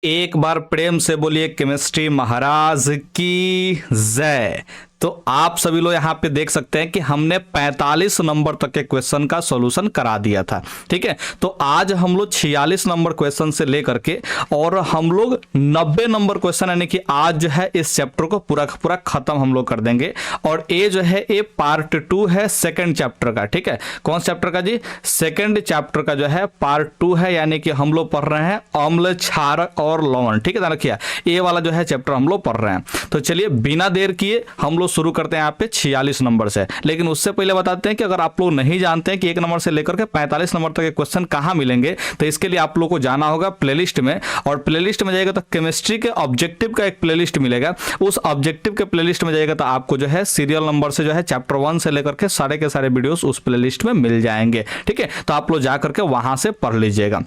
एक बार प्रेम से बोलिए केमिस्ट्री महाराज की जय। तो आप सभी लोग यहाँ पे देख सकते हैं कि हमने 45 नंबर तक के क्वेश्चन का सॉल्यूशन करा दिया था। ठीक है, तो आज हम लोग 46 नंबर क्वेश्चन से लेकर के और हम लोग 90 नंबर क्वेश्चन यानी कि आज जो है इस चैप्टर को पूरा पूरा खत्म हम लोग कर देंगे। और ये जो है ये पार्ट 2 है सेकंड चैप्टर का। ठीक है, कौन चैप्टर का जी? सेकंड चैप्टर का जो है पार्ट 2 है, यानी कि हम लोग पढ़ रहे हैं अम्ल, क्षारक और लवण। ठीक है, ध्यान रखिए ये वाला जो है चैप्टर हम लोग पढ़ रहे हैं। तो चलिए बिना देर किए हम लोग शुरू करते हैं यहाँ पे 46 नंबर से। लेकिन उससे पहले बताते हैं कि अगर आप लोग नहीं जानते हैं कि 1 नंबर से लेकर के 45 नंबर तक के क्वेश्चन कहां मिलेंगे, तो इसके लिए आप लोग को जाना होगा प्लेलिस्ट में। और प्लेलिस्ट में जाएगा तो केमिस्ट्री के ऑब्जेक्टिव का एक प्लेलिस्ट मिलेगा। उस ऑब्जेक्टिव के प्लेलिस्ट में जाएगा तो आपको जो है सीरियल नंबर से जो है चैप्टर 1 से लेकर के सारे वीडियोस उस प्लेलिस्ट में मिल जाएंगे। ठीक है, तो आप लोग जाकर के वहां से पढ़ लीजिएगा।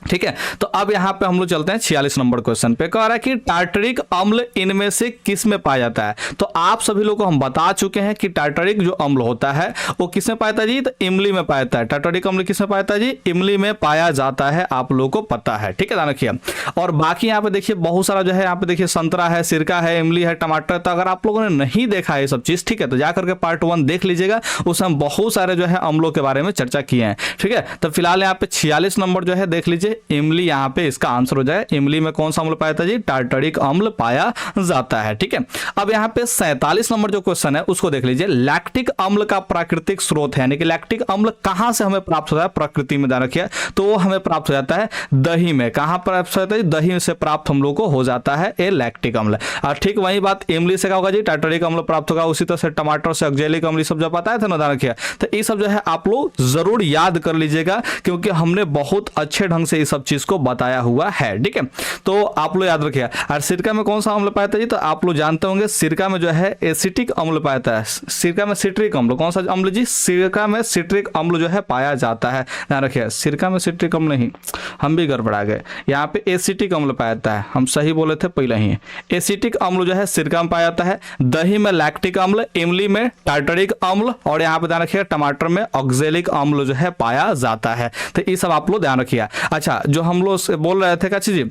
ठीक है, तो अब यहां पे हम लोग चलते हैं 46 नंबर क्वेश्चन पे। कह रहा है कि टार्टरिक अम्ल इनमें से किस में पाया जाता है? तो आप सभी लोग को हम बता चुके हैं कि टार्टरिक जो अम्ल होता है वो किस में पाया जाता है जी? तो इमली में पाया जाता है। टार्टरिक अम्ल किस में पाया जाता है जी? इमली में पाया जाता है, आप लोगों को पता है। ठीक है, ध्यान रखिए। और बाकी यहाँ पे देखिए बहुत सारा जो है, यहाँ पे देखिए संतरा है, सिरका है, इमली है, टमाटर। तो अगर आप लोगों ने नहीं देखा है ये सब चीज, ठीक है, तो जाकर के पार्ट 1 देख लीजिएगा। उसमें हम बहुत सारे जो है अम्लों के बारे में चर्चा किए हैं। ठीक है, तो फिलहाल यहाँ पे 46 नंबर जो है देख लीजिए, इमली यहाँ पे इसका आंसर हो जाए। इमली में कौन सा अम्ल पाया जाता है जी? टार्टरिक अम्ल पाया जाता है। ठीक है, अब यहाँ पे 47 नंबर जो क्वेश्चन है उसको देख लीजिए। लैक्टिक अम्ल का प्राकृतिक स्रोत है, यानी कि लैक्टिक अम्ल कहां से हमें प्राप्त होता है? प्रकृति में ध्यान रखिए, तो वो हमें प्राप्त हो जाता है दही में। कहां प्राप्त होता है? दही से प्राप्त हम लोग को हो जाता है ये लैक्टिक अम्ल। और ठीक वही बात इमली से क्या होगा जी? टार्टरिक अम्ल प्राप्त होगा। उसी तरह से टमाटर से ऑक्जेलिक अम्ल, सब जो बताया था ना, ध्यान रखिए। तो ये सब जो है आप लोग जरूर याद कर लीजिएगा, क्योंकि हमने बहुत अच्छे ढंग से ये सब चीज को बताया हुआ है। ठीक है, तो आप लोग याद रखिए। और सिरका में कौन सा अम्ल पाया जाता है जी? तो आप लोग जानते होंगे सिरका में जो है एसिटिक अम्ल पाया जाता है। सिरका में सिट्रिक अम्ल, कौन सा अम्ल जी? सिरका में सिट्रिक अम्ल जो है पाया जाता है। ध्यान रखिए, सिरका में सिट्रिक अम्ल नहीं, हम भी गड़बड़ा गए। यहाँ पे एसिटिक अम्ल पाया जाता है, हम सही बोले थे पहले ही। एसिटिक अम्ल जो है सिरका में पाया जाता है, दही में लैक्टिक अम्ल, इमली में टार्टरिक अम्ल, और यहाँ पे ध्यान रखिए टमाटर में ऑक्जेलिक अम्ल जो है पाया जाता है। तो ये सब आप लोग ध्यान रखिए। अच्छा, जो हम लोग बोल रहे थे क्या चीज,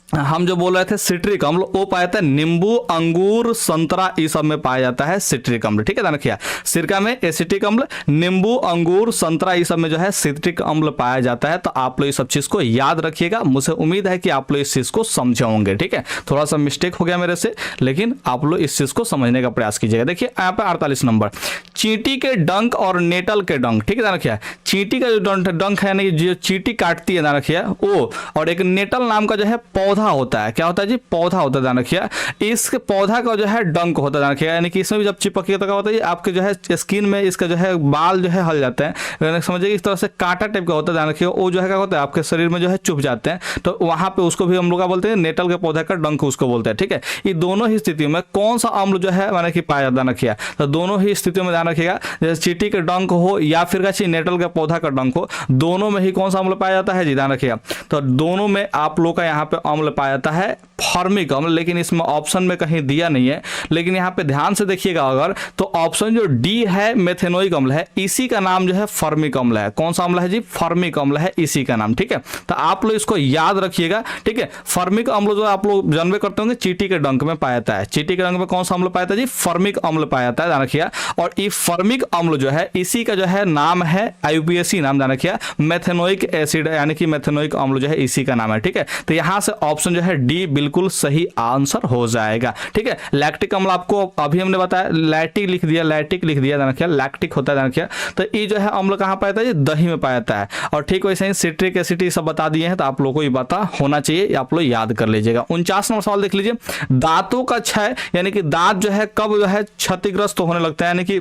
हम जो बोल रहे थे सिट्रिक अम्ल, वो पाया जाता है नींबू, अंगूर, संतरा, इस सब में पाया जाता है सिट्रिक अम्ल। ठीक है, ध्यान रखिए। सिरका में एसिटिक अम्ल, नींबू, अंगूर, संतरा, इस सब में जो है सिट्रिक अम्ल पाया जाता है। तो आप लोग इस सब चीज को याद रखिएगा। मुझे उम्मीद है कि आप लोग इस चीज को समझे होंगे। ठीक है, थोड़ा सा मिस्टेक हो गया मेरे से, लेकिन आप लोग इस चीज को समझने का प्रयास कीजिएगा। देखिए यहाँ पे 48 नंबर, चींटी के डंक और नेटल के डंक। ठीक है, ध्यान रखिए। चींटी का जो डंक है, यानी जो चींटी काटती है, ध्यान रखिए वो, और एक नेटल नाम का जो है पौधा होता है। क्या होता है जी? पौधा होता है, ध्यान रखिए। इस पौधा का जो है डंक होता है, ध्यान रखिए। यानी कि इसमें भी जब चिपकिए तो क्या होता है, आपके जो है स्किन में इसका जो है बाल जो है हल जाते हैं, समझिए इस तरह से कांटा टाइप का होता है, ध्यान रखिए। वो जो है क्या होता है आपके शरीर में जो है चुभ जाते हैं, तो वहां पे उसको भी हम लोग क्या बोलते हैं? नेटल के पौधे का डंक उसको बोलते हैं। ठीक है, ये दोनों ही स्थितियों में कौन सा अम्ल जो है माने कि पाया जाता है, ध्यान रखिए। तो दोनों ही स्थितियों में ध्यान रखिएगा, जैसे चींटी के डंक हो या फिर नेटल के पौधा का डंक हो, दोनों में ही कौन सा अम्ल पाया जाता है जी? ध्यान रखिएगा। तो दोनों में आप लोग का यहाँ पे अम्ल पाया जाता है फॉर्मिक अम्ल, लेकिन इसमें ऑप्शन में कहीं दिया नहीं है। लेकिन यहाँ पे ध्यान से देखिएगा अगर, तो ऑप्शन जो डी है मेथेनोइक अम्ल है, इसी का नाम जो है फॉर्मिक अम्ल है। कौन सा अम्ल है जी? फॉर्मिक अम्ल है, इसी का नाम। ठीक है, तो आप लोग इसको याद रखिएगा। ठीक है, फॉर्मिक अम्ल जो आप लोग जानवे करते होंगे चींटी के डंक में पाया जाता है। चींटी के डंक में कौन सा अम्ल पाया जाता है जी? फॉर्मिक अम्ल पाया जाता है, ध्यान रखिए। और ये फॉर्मिक अम्ल जो है इसी का जो है नाम है IUPAC नाम, ध्यान रखिए। मेथेनोइक एसिड, यानी कि मेथेनोइक अम्ल जो है इसी का नाम है। ठीक है, तो यहां से ऑप्शन जो है डी बिल्कुल सही आंसर हो जाएगा। ठीक है, लैक्टिक अम्ल आपको अभी हमने बताया, लैक्टिक लिख दिया, लैक्टिक लिख दिया, ध्यान रखिए। लैक्टिक होता है, ध्यान रखिए। तो ये जो है अम्ल कहां पाया जाता है? दही में पाया जाता है। और ठीक वैसे ही सिट्रिक एसिड सब बता दिए हैं, तो आप लोगों को ये पता होना चाहिए, आप लोग याद कर लीजिएगा। 49 नंबर सवाल देख लीजिए। दांतों का क्षय, यानी कि दांत जो है कब जो है क्षतिग्रस्त होने लगता है, यानी कि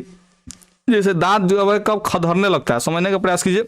जैसे दांत जो है कब खदरने लगता है, समझने का प्रयास कीजिए।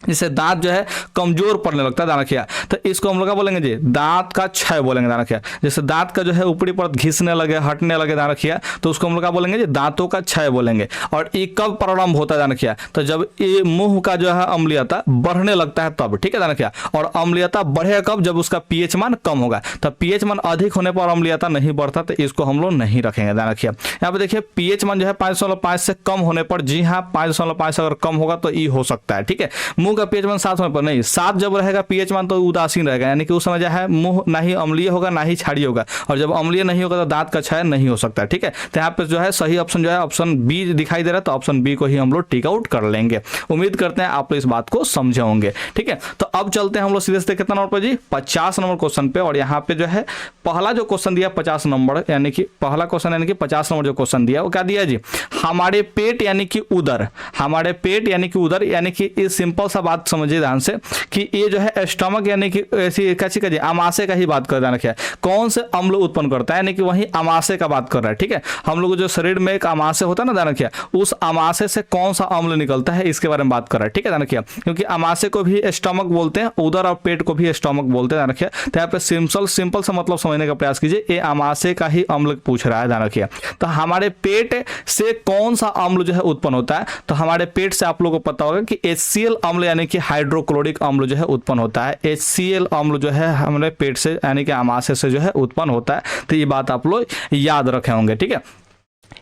जिससे दांत जो है कमजोर पड़ने लगता है, ध्यान रखिए। तो इसको हम लोग क्या बोलेंगे जी? दांत का क्षय बोलेंगे, ध्यान रखिए। जैसे दांत का जो है ऊपरी परत घिसने लगे, हटने लगे, ध्यान रखिए, तो उसको हम लोग क्या बोलेंगे जी? दांतों का क्षय बोलेंगे। और ये कब प्रारंभ होता है, ध्यान रखिए? तो जब ये मुंह का जो है अम्लीयता बढ़ने लगता है तब। ठीक है, ध्यान रखिए। और अम्लीयता बढ़ेगा कब? जब उसका pH मान कम होगा। तो pH मान अधिक होने पर अम्लीयता नहीं बढ़ता, तो इसको हम लोग नहीं रखेंगे, ध्यान रखिए। यहाँ पे देखिए pH मान जो है 5.5 से कम होने पर, जी हाँ 5.5 अगर कम होगा तो ये हो सकता है। ठीक है, मुंह का पीएच मान 7 होने पर नहीं, 7 जब रहेगा पीएच मान तो उदासीन रहेगा, यानी कि उस समय जो है मुंह ना ही अम्लीय होगा ना ही क्षारीय होगा, और जब अम्लीय नहीं होगा तो दांत का क्षय नहीं हो सकता। ठीक है, तो यहाँ पे जो है सही ऑप्शन जो है ऑप्शन बी दिखाई दे रहा है, तो ऑप्शन बी को ही हम लोग टिक आउट कर लेंगे। उम्मीद करते हैं आप लोग इस बात को समझे होंगे। ठीक है, तो अब चलते हैं हम लोग सीधे से कितना नंबर पर जी, 50 नंबर क्वेश्चन पे। और यहाँ पे जो है पहला जो क्वेश्चन दिया 50 नंबर, यानी कि पहला क्वेश्चन यानी कि 50 नंबर जो क्वेश्चन दिया वो क्या दिया जी, हमारे पेट यानी कि उदर, हमारे पेट यानी कि उदर, यानी कि इस सिंपल सा बात समझिए ध्यान से कि ये जो है स्टमक यानी कि ऐसी कैसी का जी, अमाशय का ही बात कर रहा है, कौन से अम्ल उत्पन्न करता है, यानी कि वही अमाशय का बात कर रहा है। ठीक है, हम लोग जो शरीर में एक अमाशय होता है ना, ध्यान रखिए, उस अमाशय से कौन सा अम्ल निकलता है इसके बारे में बात कर रहा है। ठीक है, ध्यान रखिए, क्योंकि अमाशय को भी स्टमक बोलते हैं, उदर और पेट को भी स्टमक बोलते हैं, ध्यान रखिए। तो यहाँ पे सिंपल सा मतलब समझने का प्रयास कीजिए, ये अमाशय का ही अम्ल पूछ रहा है, ध्यान रखिए। तो हमारे पेट से कौन सा अम्ल जो है उत्पन्न होता है, तो हमारे पेट से आप लोगों को पता होगा कि HCl अम्ल यानी कि हाइड्रोक्लोरिक अम्ल जो है उत्पन्न होता है। HCl अम्ल जो है हमारे पेट से यानी कि अमाशय से जो है उत्पन्न होता है। तो ये बात आप लोग याद रखे होंगे। ठीक है,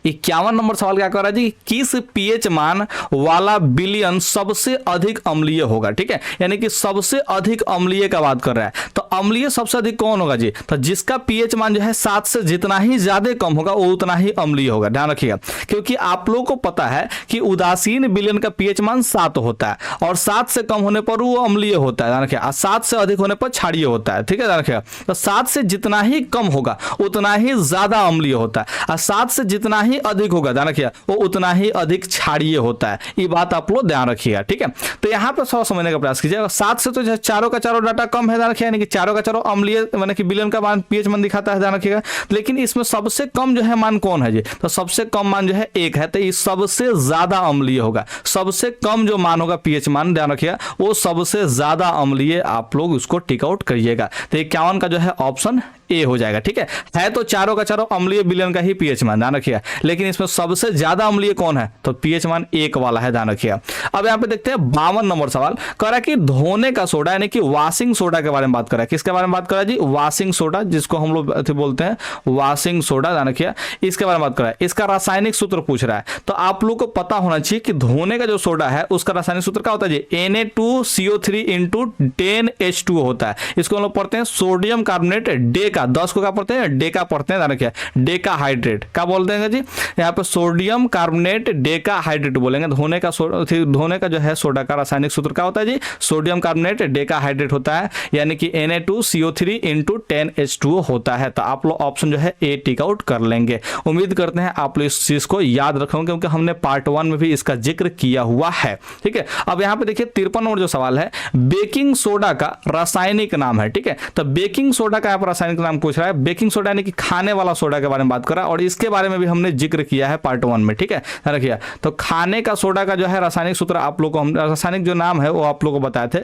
51 नंबर सवाल क्या कर रहा है जी, किस पीएच मान वाला विलयन सबसे अधिक अम्लीय होगा। ठीक है, यानी कि सबसे अधिक अम्लीय का बात कर रहा है, तो अम्लीय सबसे अधिक कौन होगा जी, तो जिसका पीएच मान जो है 7 से जितना ही ज्यादा कम होगा वो उतना ही अम्लीय होगा। ध्यान रखिएगा, क्योंकि आप लोगों को पता है कि उदासीन विलयन का पीएच मान 7 होता है और 7 से कम होने पर वो अम्लीय होता है, ध्यान रखिए, और 7 से अधिक होने पर क्षारीय होता है। ठीक है, ध्यान रखिएगा, तो 7 से जितना ही कम होगा उतना ही ज्यादा अम्लीय होता है, और 7 से जितना ही अधिक होगा, ध्यान रखिए, वो उतना ही अधिक क्षारीय होता है। ये बात आप लोग ध्यान रखिएगा। ठीक है, तो यहाँ पर थोड़ा समझने का प्रयास कीजिए, 7 से तो चारों का चारों डाटा कम है, ध्यान रखिए, यानी कि चारों का चारों अम्लीय माने कि विलयन का मान पीएच मान दिखाता है, ध्यान रखिएगा। लेकिन इसमें सबसे कम जो है मान कौन है जी, तो सबसे कम मान जो है 1 है, तो ये सबसे ज्यादा अम्लीय होगा। सबसे कम जो मान होगा पीएच मान, ध्यान रखिएगा, वो सबसे ज्यादा अम्लीय, आप लोग उसको टिक आउट करिएगा। तो 51 का जो है ऑप्शन ए हो जाएगा। ठीक है तो चारों का चारों अम्लीय विलयन का ही पीएच मान, ध्यान रखिएगा, लेकिन इसमें सबसे ज्यादा अम्लीय कौन है, तो पीएच मान 1 वाला है, ध्यान रखिएगा। अब यहाँ पे देखते हैं 52 नंबर सवाल कह रहा है कि धोने का सोडा यानी कि वॉशिंग सोडा के बारे में बात कर रहा है। किसके बारे में बात कर रहा है जी, वॉशिंग सोडा, जिसको हम लोग बोलते हैं वॉशिंग सोडा, ध्यान रखिएगा, इसके बारे में बात कर रहा है। इसका रासायनिक सूत्र पूछ रहा है, तो आप लोग को पता होना चाहिए कि धोने का जो सोडा है उसका रासायनिक सूत्र क्या होता है जी, Na2CO3 × 10H2O होता है। इसको हम लोग पढ़ते हैं सोडियम कार्बोनेट डेका, 10 को क्या पढ़ते हैं, डेका पढ़ते हैं, ध्यान रखिए, डेका हाइड्रेट क्या बोलते हैं जी, यहाँ पे सोडियम कार्बोनेट डेका हाइड्रेट बोलेंगे। धोने का जो है सोडा का रासायनिक सूत्र क्या होता है जी, सोडियम कार्बोनेट डेका हाइड्रेट होता है, यानी कि Na2CO3 × 10H2O होता है। तो आप लोग ऑप्शन जो है ए टिक आउट कर लेंगे। उम्मीद करते हैं आप लोग इस चीज को याद रखेंगे, क्योंकि हमने पार्ट 1 में भी इसका जिक्र किया हुआ है। ठीक है, अब यहाँ पे देखिए 53 नंबर जो सवाल है, बेकिंग सोडा का रासायनिक नाम है। ठीक है, तो बेकिंग सोडा का यहाँ पर रासायनिक नाम पूछ रहा है। बेकिंग सोडा यानी कि खाने वाला सोडा के बारे में बात कर रहा है, और इसके बारे में भी हमने जिक्र किया है पार्ट 1 में। ठीक है, ध्यान रखिए, तो खाने का सोडा का जो है रासायनिक सूत्र आप लोग को हम रासायनिक जो नाम है वो आप लोग को बताए थे,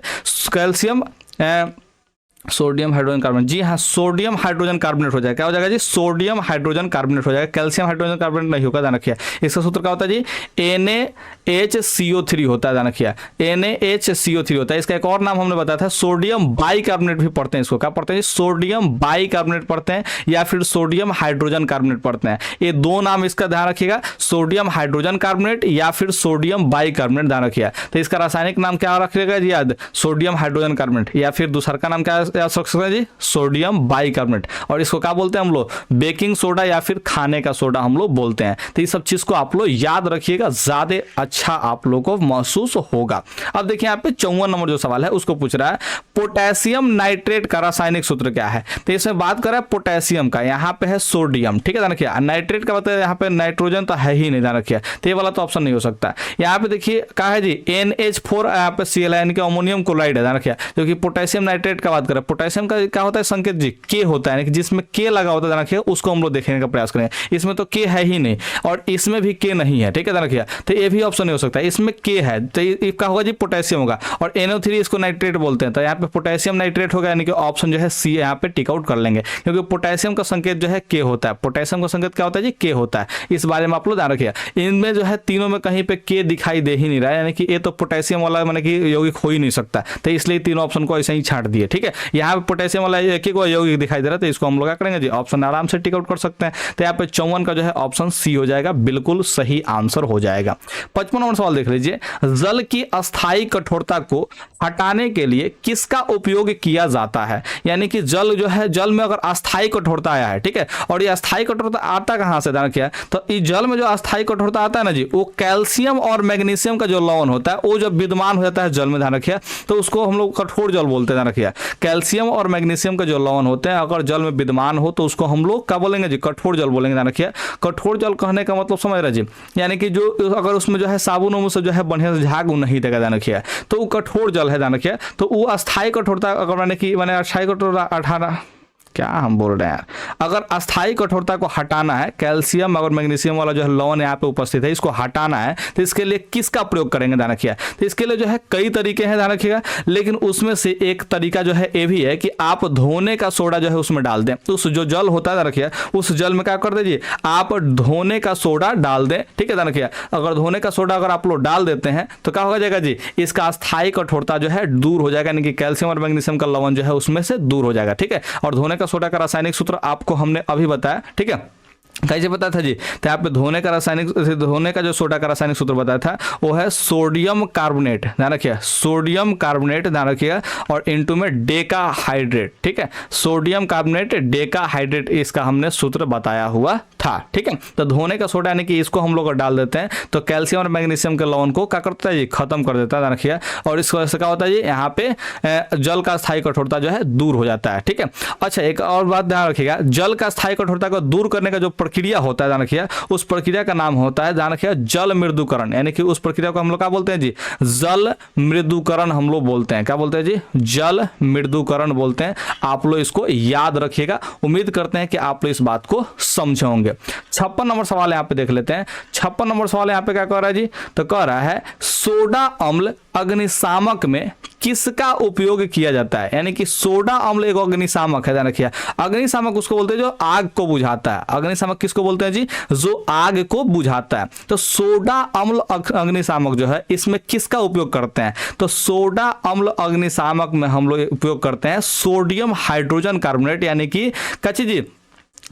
कैल्शियम सोडियम हाइड्रोजन कार्बोनेट। जी हाँ, सोडियम हाइड्रोजन कार्बोनेट हो जाएगा, क्या हो जाएगा जी, सोडियम हाइड्रोजन कार्बोनेट हो जाएगा, कैल्शियम हाइड्रोजन कार्बोनेट नहीं होगा, ध्यान रखिए। इसका सूत्र क्या होता है जी, NaHCO3 होता है, ध्यान रखिए, NaHCO3 होता है। इसका एक और नाम हमने बताया था, सोडियम बाइकार्बोनेट भी पढ़ते हैं, इसको क्या पढ़ते हैं, सोडियम बाइकार्बोनेट पढ़ते हैं या फिर सोडियम हाइड्रोजन कार्बोनेट पढ़ते हैं। ये दो नाम इसका ध्यान रखिएगा, सोडियम हाइड्रोजन कार्बोनेट या फिर सोडियम बाइकार्बोनेट, ध्यान रखिए। तो इसका रासायनिक नाम क्या रखिएगा जी याद, सोडियम हाइड्रोजन कार्बोनेट, या फिर दूसरा का नाम क्या जी, सोडियम बाइकार्बोनेट। और इसको क्या बोलते हैं हम लोग, बेकिंग सोडा या फिर खाने का सोडा हम लोग बोलते हैं। तो ये सब चीज को आप लोग याद रखिएगा, ज्यादा अच्छा आप लोग को महसूस होगा। अब देखिए यहाँ पे 54 नंबर जो सवाल है उसको पूछ रहा है, पोटेशियम नाइट्रेट का रासायनिक सूत्र क्या है। तो इसमें बात कर रहा है पोटेशियम का, यहाँ पे है सोडियम, ठीक है, ध्यान रखिए। नाइट्रेट का बताया, यहाँ पे नाइट्रोजन तो है ही नहीं, ध्यान रखिए, तो ये वाला तो ऑप्शन नहीं हो सकता। यहाँ पे देखिए क्या है जी, NH4 यहाँ पे Cl यानी कि अमोनियम क्लोराइड है, ध्यान रखिए, जो कि पोटेशियम नाइट्रेट का बात करें। पोटेशियम का क्या होता है संकेत जी, के होता है, जिसमें के लगा होता है, ध्यान रखिए, उसको हम लोग देखने का प्रयास करें। इसमें तो के है ही नहीं और इसमें भी के नहीं है, ठीक है, ध्यान रखिए, तो ये भी ऑप्शन नहीं हो सकता। इसमें के है तो ये क्या होगा जी, पोटेशियम होगा, और NO3 इसको नाइट्रेट बोलते हैं, तो यहाँ पे पोटेशियम नाइट्रेट होगा, यानी कि ऑप्शन जो है सी यहाँ पे टिक आउट कर लेंगे, क्योंकि पोटेशियम का संकेत जो है के होता है। पोटेशियम का संकेत क्या होता है जी, के होता है। इस बारे में आप लोग ध्यान रखिए, इनमें जो है तीनों में कहीं पे के दिखाई दे ही नहीं रहा है, यानी कि ये तो पोटेशियम वाला माने कि यौगिक हो ही नहीं सकता, तो इसलिए तीनों ऑप्शन को ऐसे ही छांट दिए, ठीक है। यहाँ पे पोटेशियम वाला एक ही को यौगिक दिखाई दे रहा है, तो इसको हम लोग क्या करेंगे जी, ऑप्शन आराम से टिक आउट कर सकते हैं। तो यहाँ पे 54 का जो है ऑप्शन सी हो जाएगा, बिल्कुल सही आंसर हो जाएगा। 55 नंबर सवाल देख लीजिए, जल की अस्थायी कठोरता को हटाने के लिए किसका उपयोग किया जाता है? यानी कि जल जो है, जल में अगर अस्थायी कठोरता आया है, ठीक है, और ये अस्थायी कठोरता आता कहां से, ध्यान रखिए, तो इस जल में जो अस्थायी कठोरता आता है ना जी, वो कैल्शियम और मैग्नीशियम का जो लवण होता है वो जब विद्यमान हो जाता है जल में, ध्यान रखिए, तो उसको हम लोग कठोर जल बोलते हैं। ध्यान रखिए, कैल्शियम और मैग्नीशियम का जो लवण होते हैं अगर जल में विद्यमान हो तो उसको हम लोग क्या बोलेंगे जी, कठोर जल बोलेंगे। ध्यान रखिए, कठोर जल कहने का मतलब समझ रहे जी, यानी कि जो अगर उसमें जो है साबुन से जो है बढ़िया से झाग नहीं देगा, ध्यान रखिए, तो वो कठोर जल है। ध्यान रखिए, तो वो अस्थायी कठोरता अगर मैंने अस्थायी कठोरता 18 क्या हम बोल रहे हैं यार, अगर अस्थायी कठोरता को हटाना है, कैल्शियम और मैग्नीशियम वाला जो है लवण यहाँ पे उपस्थित है, इसको हटाना है, तो इसके लिए किसका प्रयोग करेंगे? ध्यान रखिए, तो इसके लिए जो है कई तरीके हैं, ध्यान रखिएगा, लेकिन उसमें से एक तरीका जो है ये भी है कि आप धोने का सोडा जो है उसमें डाल दें। तो उस जो जल होता है, ध्यान रखिए, उस जल में क्या कर दीजिए, आप धोने का सोडा डाल दें, ठीक है। ध्यान रखिए, अगर धोने का सोडा अगर आप लोग डाल देते हैं तो क्या हो जाएगा जी, इसका अस्थायी कठोरता जो है दूर हो जाएगा, यानी कि कैल्शियम और मैग्नीशियम का लवण जो है उसमें से दूर हो जाएगा, ठीक है। और धोने का सोडा का रासायनिक सूत्र आपको हमने अभी बताया, ठीक है, कैसे बताया था जी, तो यहाँ पे धोने का जो सोडा का रासायनिक सूत्र बताया था वो है सोडियम कार्बोनेट, ध्यान रखिए, सोडियम कार्बोनेट, ध्यान रखिएगा, और इनटू में डेका हाइड्रेट, ठीक है, सोडियम कार्बोनेट डेका हाइड्रेट, इसका हमने सूत्र बताया हुआ था, ठीक है। तो धोने का सोडा यानी कि इसको हम लोग डाल देते हैं तो कैल्शियम और मैग्नीशियम के लवण को क्या करता है जी, खत्म कर देता है, ध्यान रखिए, और इस वजह से क्या होता है जी, यहाँ पे जल का स्थायी कठोरता जो है दूर हो जाता है, ठीक है। अच्छा, एक और बात ध्यान रखिएगा, जल का स्थायी कठोरता को दूर करने का जो प्रक्रिया होता है, ध्यान रखिए, उस प्रक्रिया का नाम होता है, ध्यान रखिए, जल मृदुकरण, यानी कि उस प्रक्रिया को हम लोग क्या बोलते हैं जी, जल मृदुकरण हम लोग बोलते हैं। क्या बोलते हैं जी, जल मृदुकरण बोलते हैं। आप लोग इसको याद रखिएगा, उम्मीद करते हैं कि आप लोग इस बात को समझे होंगे। 56 नंबर सवाल यहाँ पे देख लेते हैं। 56 नंबर सवाल यहाँ पे क्या कह रहा है जी, तो कह रहा है सोडा अम्ल अग्निशामक में किसका उपयोग किया जाता है? यानी कि सोडा अम्ल एक अग्निशामक है, ध्यान रखिए, अग्निशामक उसको बोलते हैं जो आग को बुझाता है। अग्निशामक किसको बोलते हैं जी, जो आग को बुझाता है। तो सोडा अम्ल अग्निशामक जो है इसमें किसका उपयोग करते हैं? तो सोडा अम्ल अग्निशामक में हम लोग उपयोग करते हैं सोडियम हाइड्रोजन कार्बोनेट, यानी कि कच्ची जी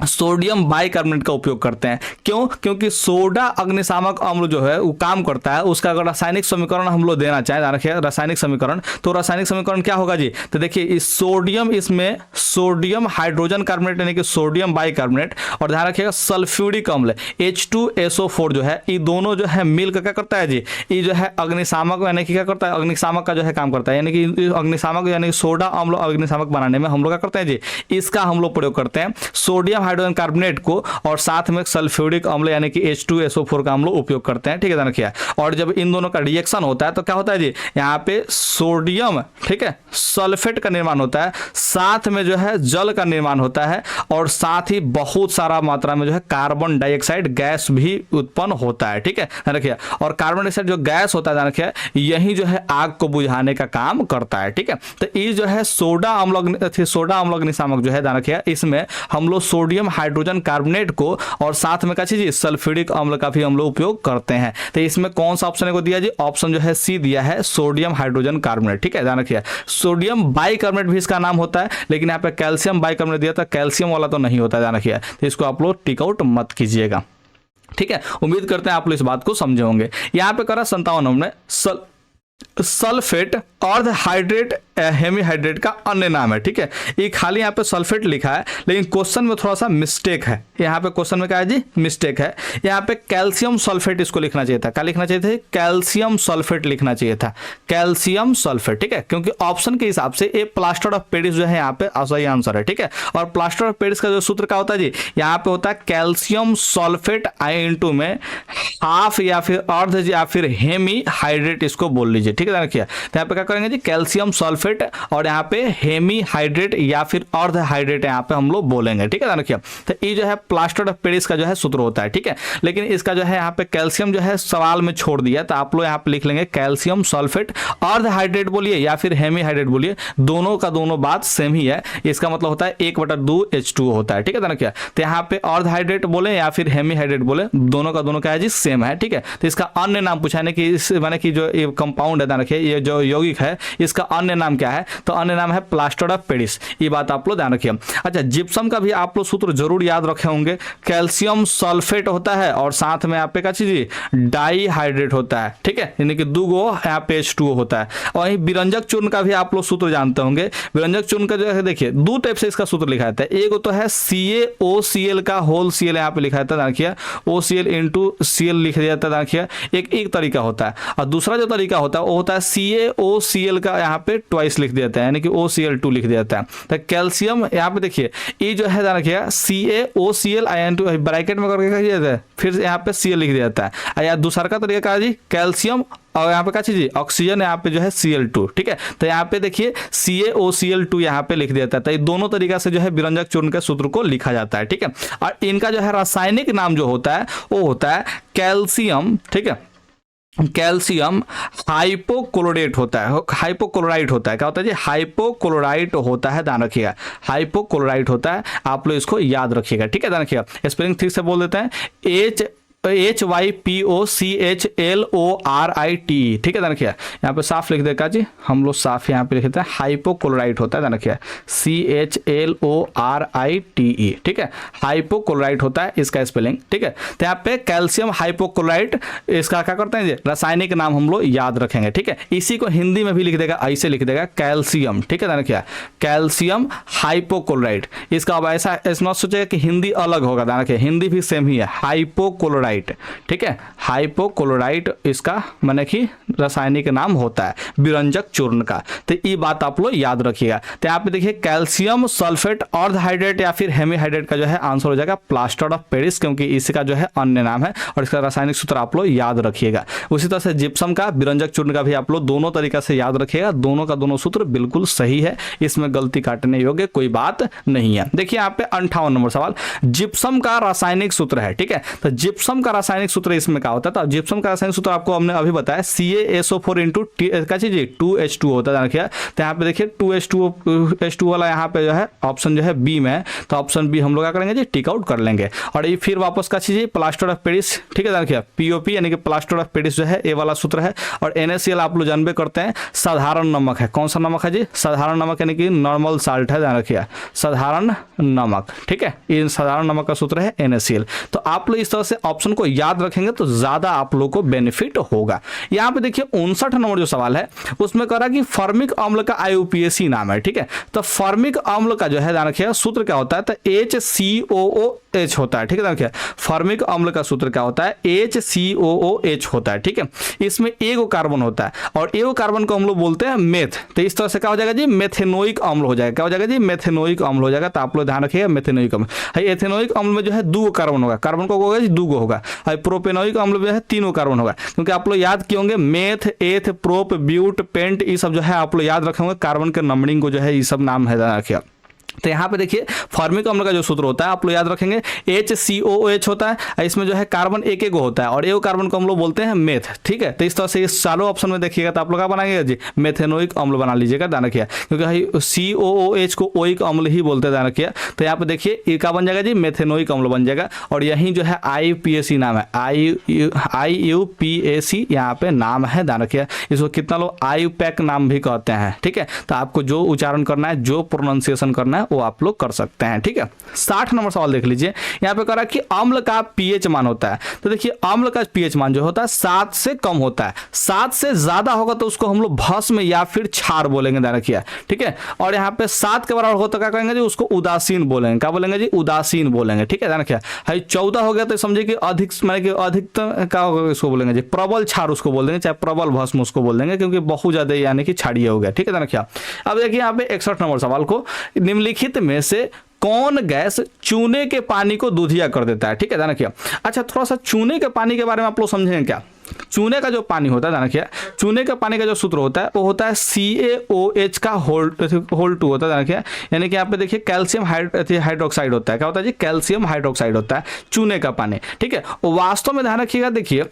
सोडियम बाइकार्बोनेट का उपयोग करते हैं। क्यों? क्योंकि सोडा अग्निशामक अम्ल जो है वो काम करता है, उसका अगर रासायनिक समीकरण हम लोग देना चाहें, ध्यान रखिए, रासायनिक समीकरण, तो रासायनिक समीकरण क्या होगा जी, तो देखिए इस सोडियम, इसमें सोडियम हाइड्रोजन कार्बोनेट यानी कि सोडियम बाइकार्बोनेट, और ध्यान रखिएगा सल्फ्यूरिक अम्ल H2SO4 जो है, ये दोनों जो है मिलकर क्या करता है जी, ये जो है अग्निशामक यानी कि क्या करता है, अग्निशामक का जो है काम करता है, यानी कि अग्निशामक यानी कि सोडा अम्ल अग्निशामक बनाने में हम लोग क्या करते हैं जी, इसका हम लोग प्रयोग करते हैं सोडियम हाइड्रोजन कार्बोनेट को, और साथ में सल्फ्यूरिक अम्ल यानी कि H2SO4 का हम लोग उपयोग करते हैं, ठीक है, ध्यान रखिए। और जब इन दोनों का रिएक्शन होता है तो क्या होता है जी, यहाँ पे सोडियम, ठीक है, सल्फेट का निर्माण होता है, साथ में जो है जल का निर्माण होता है, और साथ ही बहुत सारा मात्रा में जो है कार्बन डाइऑक्साइड गैस भी उत्पन्न होता है, ठीक है, ध्यान रखिए। और कार्बन डाइऑक्साइड जो गैस होता है, ध्यान रखिए, यही जो है आग को बुझाने का काम करता है, ठीक है। तो ये जो है सोडा अम्ल अग्निशामक जो है, ध्यान रखिए, इसमें हम लोग सोडियम हाइड्रोजन कार्बोनेट को और साथ में क्या चीज सल्फ्यूरिक अम्ल का भी हम लोग उपयोग करते हैं। तो इसमें कौन सा ऑप्शन को दिया जी, ऑप्शन जो है सी दिया है, सोडियम हाइड्रोजन कार्बोनेट, ठीक है, ध्यान रखिए। सोडियम बाइकार्बोनेट भी इसका नाम होता है, लेकिन यहाँ पे कैल्शियम बाइकार्बोनेट दिया था, कैल्शियम वाला तो नहीं होता, ध्यान रखिए, तो इसको आप लोग टिक आउट मत कीजिएगा, ठीक है। उम्मीद करते हैं आप लोग इस बात को समझे होंगे। यहाँ पे करा 57 नंबर में सल्फेट अर्ध हाइड्रेट हेमीहाइड्रेट का अन्य नाम है, ठीक है। ये खाली यहाँ पे सल्फेट लिखा है, लेकिन क्वेश्चन में थोड़ा सा मिस्टेक है। यहाँ पे क्वेश्चन में क्या है जी, मिस्टेक है। यहाँ पे कैल्शियम सल्फेट इसको लिखना चाहिए था। क्या लिखना चाहिए था? कैल्शियम सल्फेट लिखना चाहिए था, कैल्शियम सल्फेट, ठीक है, क्योंकि ऑप्शन के हिसाब से ये प्लास्टर ऑफ पेरिस जो है यहाँ पे सही आंसर है, ठीक है। और प्लास्टर ऑफ पेरिस का जो सूत्र क्या होता है जी, यहाँ पे होता है कैल्शियम सल्फेट I में हाफ या फिर अर्ध या फिर हेमी हाइड्रेट इसको बोल लीजिए, ठीक है, रखिए। तो यहाँ पे क्या करेंगे जी, कैल्शियम सल्फेट और यहाँ पे हेमी हाइड्रेट या फिर अर्ध हाइड्रेट यहाँ पे हम लोग बोलेंगे, ठीक है, रखिए। तो ये जो है प्लास्टर ऑफ पेरिस का जो है सूत्र होता है, ठीक है। लेकिन इसका जो है यहाँ पे कैल्शियम जो है सवाल में छोड़ दिया, तो आप लोग यहाँ पे लिख लेंगे कैल्शियम सल्फेट अर्ध हाइड्रेट बोलिए या फिर हेमी हाइड्रेट बोलिए, दोनों का दोनों बात सेम ही है। इसका मतलब होता है 1/2 H2O होता है, ठीक है, रखिए। तो यहाँ पे अर्ध हाइड्रेट बोले या फिर हेमी हाइड्रेट बोले, दोनों का दोनों क्या है जी, सेम है, ठीक है। तो इसका अन्य नाम पूछा है कि माने कि जो ये कंपाउंड है, रखिए, ये जो यौगिक है इसका अन्य नाम नाम क्या है, तो अन्य नाम है प्लास्टर ऑफ पेरिस। ये बात आप लोग ध्यान रखिए। अच्छा, जिप्सम का भी आप लोग सूत्र जरूर याद रखे होंगे, कैल्शियम सल्फेट होता है और साथ में यहाँ पे क्या चीज डाईहाइड्रेट होता है, ठीक है, यानी कि दो गो यहाँ पे H2O होता है। और वहीं विरंजक चूर्ण का भी आप लोग सूत्र जानते होंगे। विरंजक चूर्ण का जो है देखिए दो टाइप से इसका सूत्र लिखा जाता है, एक तो है CaOCl का होल Cl यहाँ पे लिखा जाता है, देखिए OCl इंटू Cl लिख दिया जाता है, देखिए एक तरीका होता है। और दूसरा जो तरीका होता है वो होता है CaOCl का यहाँ पे ट्वाइस लिख दिया जाता है, यानी कि OCl2 लिख दिया जाता है। तो कैल्शियम यहाँ पे देखिए ये जो है देखिए CaOCl ब्रैकेट में करके क्या जाता है, फिर यहाँ पे Cl लिख दिया जाता है। या दूसरा का तरीका क्या जी, कैल्शियम और यहाँ पे क्या चीज ऑक्सीजन, यहाँ पे जो है Cl2, ठीक है। तो यहाँ पे देखिए CaOCl2 यहाँ पे लिख दिया जाता है। तो ये दोनों तरीका से जो है विरंजक चूर्ण के सूत्र को लिखा जाता है, ठीक है। और इनका जो है रासायनिक नाम जो होता है वो होता है कैल्शियम, ठीक है, कैल्शियम हाइपोक्लोराइट होता है, हाइपोक्लोराइट होता है, क्या होता है जी, हाइपोक्लोराइट होता है, ध्यान रखिएगा, हाइपोक्लोराइट होता है, आप लोग इसको याद रखिएगा, ठीक है, ध्यान रखिएगा। स्पेलिंग ठीक से बोल देते हैं, HYPOCHLORIT, ठीक है, ध्यान रखिए। यहाँ पे साफ लिख देगा जी, हम लोग साफ यहाँ पे लिखते हैं हाइपोक्लोराइट होता है, ध्यान रखिए CHLORITE, ठीक है, हाइपोक्लोराइट होता है इसका स्पेलिंग, ठीक है। तो यहाँ पे कैल्शियम हाइपोक्लोराइट, इसका क्या करते हैं जी, रासायनिक नाम हम लोग याद रखेंगे, ठीक है। इसी को हिंदी में भी लिख देगा, ऐसे लिख देगा कैल्शियम, ठीक है, ध्यान रखिए कैल्शियम हाइपोक्लोराइट। इसका अब ऐसा मत सोचेगा कि हिंदी अलग होगा, ध्यान रखिए हिंदी भी सेम ही है, हाइपोक्लोराइट, ठीक है, हाइपोक्लोराइट इसका माने कि रासायनिक नाम होता है विरंजक चूर्ण का। तो ये बात आप लोग याद रखिएगा। तो यहाँ पे देखिए कैल्शियम सल्फेट अर्धहाइड्रेट या फिर हेमीहाइड्रेट का जो है आंसर हो जाएगा प्लास्टर ऑफ पेरिस, क्योंकि इसका जो है अन्य नाम है और इसका रासायनिक सूत्र आप लोग याद रखिएगा। उसी तरह से जिप्सम का, विरंजक चूर्ण का भी आप लोग दोनों तरीका से याद रखिएगा, दोनों का दोनों सूत्र बिल्कुल सही है, इसमें गलती काटने योग्य कोई बात नहीं है। देखिए यहाँ पे 58 नंबर सवाल, जिप्सम का रासायनिक सूत्र है, ठीक है। तो जिप्सम का रासायनिक सूत्र इसमें क्या होता है, तो जिप्सम का रासायनिक सूत्र आपको हमने अभी बताया CaSO4 इंटू क्या चीज 2H2 होता है, देखिए। तो यहाँ पे देखिए 2H2 वाला यहाँ पे जो है ऑप्शन जो है बी में है, तो ऑप्शन बी हम लोग क्या करेंगे जी, टिक आउट कर लेंगे। और ये फिर वापस का चीज प्लास्टर ऑफ पेरिस, ठीक है, देखिए POP यानी कि प्लास्टर ऑफ पेरिस जो है ए वाला सूत्र है। और NaCl आप लोग जानबे करते हैं साधारण नमक है, कौन सा नमक है जी, साधारण नमक यानी कि नॉर्मल साल्ट है, ध्यान रखिए साधारण नमक, ठीक है, ये साधारण नमक का सूत्र है NaCl। तो आप लोग इस तरह से ऑप्शन को याद रखेंगे तो ज्यादा आप लोग को बेनिफिट होगा। यहाँ पे देखिए 59 नंबर जो सवाल है उसमें कह रहा कि फॉर्मिक अम्ल का IUPAC नाम है, ठीक है। तो फॉर्मिक अम्ल का जो है ध्यान रखिए सूत्र क्या होता है, तो HCOOH होता है, ठीक है, देखिए फॉर्मिक अम्ल का सूत्र क्या होता है, HCOOH होता है, ठीक है। इसमें एगो कार्बन होता है और एगो कार्बन को हम लोग बोलते हैं मेथ। तो इस तरह से क्या हो जाएगा जी, मेथेनोइक अम्ल हो जाएगा, क्या हो जाएगा जी, मेथेनोइक अम्ल हो जाएगा। तो आप लोग ध्यान रखिएगा मेथेनोइक अम्ल, एथेनोइक अम्ल में जो है दो कार्बन होगा, कार्बन को होगा जी दो होगा, प्रोपेनोइक अम्ल में है तीनों कार्बन होगा, क्योंकि आप लोग याद किए होंगे मेथ, एथ, प्रोप, ब्यूट, पेंट, ये सब जो है आप लोग याद रखेंगे, कार्बन के नंबरिंग को जो है ये सब नाम है, रखिए। तो यहाँ पे देखिए फॉर्मिक अम्ल का जो सूत्र होता है आप लोग याद रखेंगे HCOOH होता है, इसमें जो है कार्बन एक एक होता है और एक कार्बन को हम लोग बोलते हैं मेथ, ठीक है। तो इस तरह से इस चारों ऑप्शन में देखिएगा तो आप लोग क्या बनाएंगे जी, मेथेनोइक अम्ल बना लीजिएगा, ध्यान रखिए, क्योंकि COOH को ओइक अम्ल ही बोलते हैं, ध्यान रखिए। तो यहाँ पे देखिए ये क्या बन जाएगा जी, मेथेनोइक अम्ल बन जाएगा। और यहीं जो है IUPAC नाम है, IUPAC यहाँ पे नाम है, ध्यान रखिए। इसको कितना लोग IUPAC नाम भी कहते हैं, ठीक है। तो आपको जो उच्चारण करना है, जो प्रोनाउंसिएशन करना है वो आप लोग कर सकते हैं, ठीक है। 60 नंबर सवाल देख लीजिए, यहाँ पे कह रहा है कि अम्ल का pH मान होता है। तो देखिए अम्ल का pH मान जो होता है 7 से कम होता है, 7 से ज्यादा होगा तो उसको हम लोग भस्म या फिर क्षार बोलेंगे, ध्यान रखिए, ठीक है। और यहाँ पे 7 के बराबर होता क्या कहेंगे जी, उसको उदासीन बोलेंगे, क्या बोलेंगे जी, उदासीन बोलेंगे, ठीक है, ध्यान रखिए। 14 हो गया तो समझिए कि अधिक, माने कि अधिकतम क्या होगा, इसको बोलेंगे जी प्रबल क्षार उसको बोल देंगे, चाहे प्रबल भस्म उसको बोल देंगे, क्योंकि बहुत ज्यादा यानी कि क्षारीय हो गया, ठीक है, ध्यान रखिए। अब देखिए यहाँ पे 61 नंबर सवाल को, निम्नलिखित में से कौन गैस चूने के पानी को दूधिया कर देता है, ठीक है, ध्यान रखिए। अच्छा थोड़ा सा चूने के पानी के बारे में आप लोग समझेंगे क्या। चूने का जो पानी होता है, ध्यान रखिए, चूने का पानी का जो सूत्र होता है वो होता है CaOH का होल 2 होता है, ध्यान रखिए। यानी कि यहाँ पे देखिए कैल्शियम हाइड्रोक्साइड होता है, क्या होता है जी, कैल्शियम हाइड्रोक्साइड होता है चूने का पानी, ठीक है। वास्तव में ध्यान रखिएगा, देखिए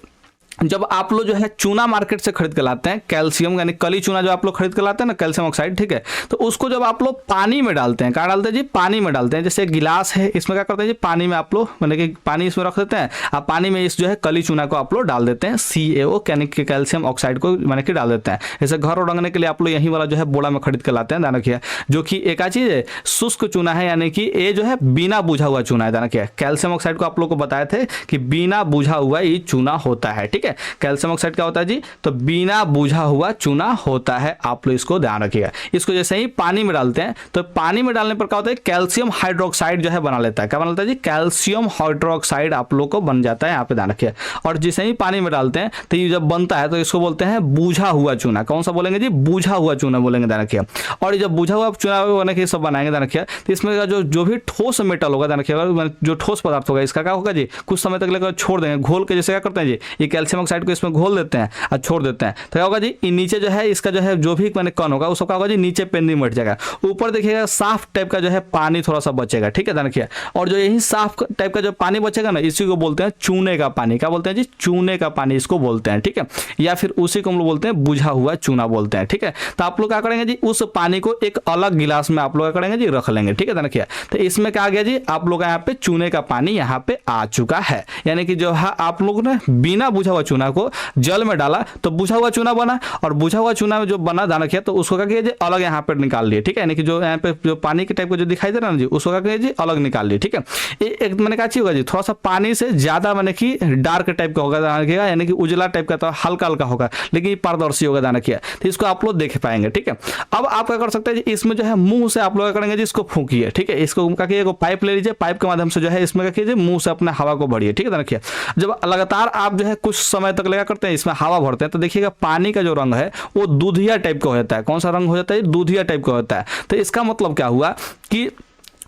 जब आप लोग जो है चूना मार्केट से खरीद के लाते हैं, कैल्शियम यानी कली चूना जो आप लोग खरीद के लाते हैं ना, कैल्शियम ऑक्साइड, ठीक है, तो उसको जब आप लोग पानी में डालते हैं, क्या डालते हैं जी, पानी में डालते हैं। जैसे गिलास है, इसमें क्या करते हैं जी, पानी में आप लोग मैंने कि पानी इसमें रख देते हैं, आप पानी में इस जो है कली चूना को आप लोग डाल देते हैं, CaO यानी कि कैल्शियम ऑक्साइड को मैंने कि डाल देते हैं। जैसे घर और रंगने के लिए आप लोग यही वाला जो है बोड़ा में खरीद के लाते हैं, ध्यान रखिए, जो कि एक चीज है शुष्क चूना है, यानी कि ये जो है बिना बुझा हुआ चूना है, ध्यान रखिए। कैल्शियम ऑक्साइड को आप लोग को बताए थे कि बिना बुझा हुआ ये चूना होता है, ठीक है। कैल्शियम ऑक्साइड क्या होता है जी, तो बिना बुझा हुआ चूना होता है, आप लोग इसको ध्यान रखिएगा। इसको जैसे ही पानी में डालते हैं तो पानी में डालने पर क्या होता है, कैल्शियम हाइड्रोक्साइड जो है बना लेता है। क्या बना लेता है जी, कैल्शियम हाइड्रोक्साइड आप लोग को बन जाता है, यहाँ पे ध्यान रखिए। और जैसे ही पानी में डालते हैं तो ये जब बनता है तो इसको बोलते हैं बुझा हुआ चूना। कौन सा बोलेंगे जी, बुझा हुआ चूना बोलेंगे, ध्यान रखिए। और जब बुझा हुआ चूना बना के सब बनाएंगे, ध्यान रखिए, तो इसमें जो भी ठोस मेटल होगा, ध्यान रखिएगा, जो ठोस पदार्थ होगा इसका क्या होगा जी, कुछ समय तक लेकर छोड़ देंगे, घोल के। जैसे क्या करते हैं जी, ये कैल्शियम ऑक्साइड को इसमें घोल देते हैं और छोड़ देते हैं, तो क्या होगा जी, नीचे जो है इसका जो है जो भी मैंने कण होगा उसका होगा जी, नीचे पेंदी मट जाएगा, ऊपर देखिएगा साफ टाइप का जो है पानी थोड़ा सा बचेगा, ठीक है, ध्यान रखिए। और जो यही साफ टाइप का जो पानी बचेगा ना, इसी को बोलते हैं चूने का पानी। क्या बोलते हैं जी, चूने का पानी इसको बोलते हैं, ठीक है, या फिर उसी को हम लोग बोलते हैं बुझा हुआ चूना बोलते हैं, ठीक है। तो आप लोग क्या करेंगे जी, उस पानी को एक अलग गिलास में आप लोग क्या करेंगे जी, रख लेंगे, ठीक है, ध्यान रखिए। तो इसमें क्या आ गया जी, आप लोग यहाँ पे चूने का पानी यहाँ पे आ चुका है, यानी कि जो है आप लोग ने बिना बुझा हुआ चूना को जल में डाला तो बुझा हुआ चूना बना, और बुझा हुआ चूना में जो बना, ध्यान रखिए, तो उसको क्या किया जी, अलग यहाँ पे निकाल लिए, ठीक है, यानी कि जो यहाँ पे जो पानी के टाइप का जो दिखाई दे रहा है ना जी, उसको क्या किया जी, अलग निकाल लिए, ठीक है। एक मैंने कहा चाहिए होगा जी, थोड़ा सा पानी से ज्यादा मैंने कि डार्क टाइप का होगा, ध्यान रखिएगा, यानी कि उजला टाइप का, तो हल्का हल्का होगा, लेकिन पारदर्शी होगा, ध्यान रखिए। तो इसको आप लोग देख पाएंगे, ठीक है। अब आप क्या कर सकते हैं जी, इसमें जो है मुंह से आप लोग क्या करेंगे जी, इसको फूंकिए, ठीक है, इसको क्या कीजिए, पाइप ले लीजिए, पाइप के माध्यम से जो है इसमें क्या कीजिए, मुंह से अपने हवा को भरिए, ठीक है, ध्यान रखिए। जब लगातार आप जो है कुछ समय तक लगा करते हैं इसमें हवा भरते हैं, तो देखिएगा पानी का जो रंग है वो दूधिया टाइप का हो जाता है। कौन सा रंग हो जाता है, दूधिया टाइप का होता है। तो इसका मतलब क्या हुआ कि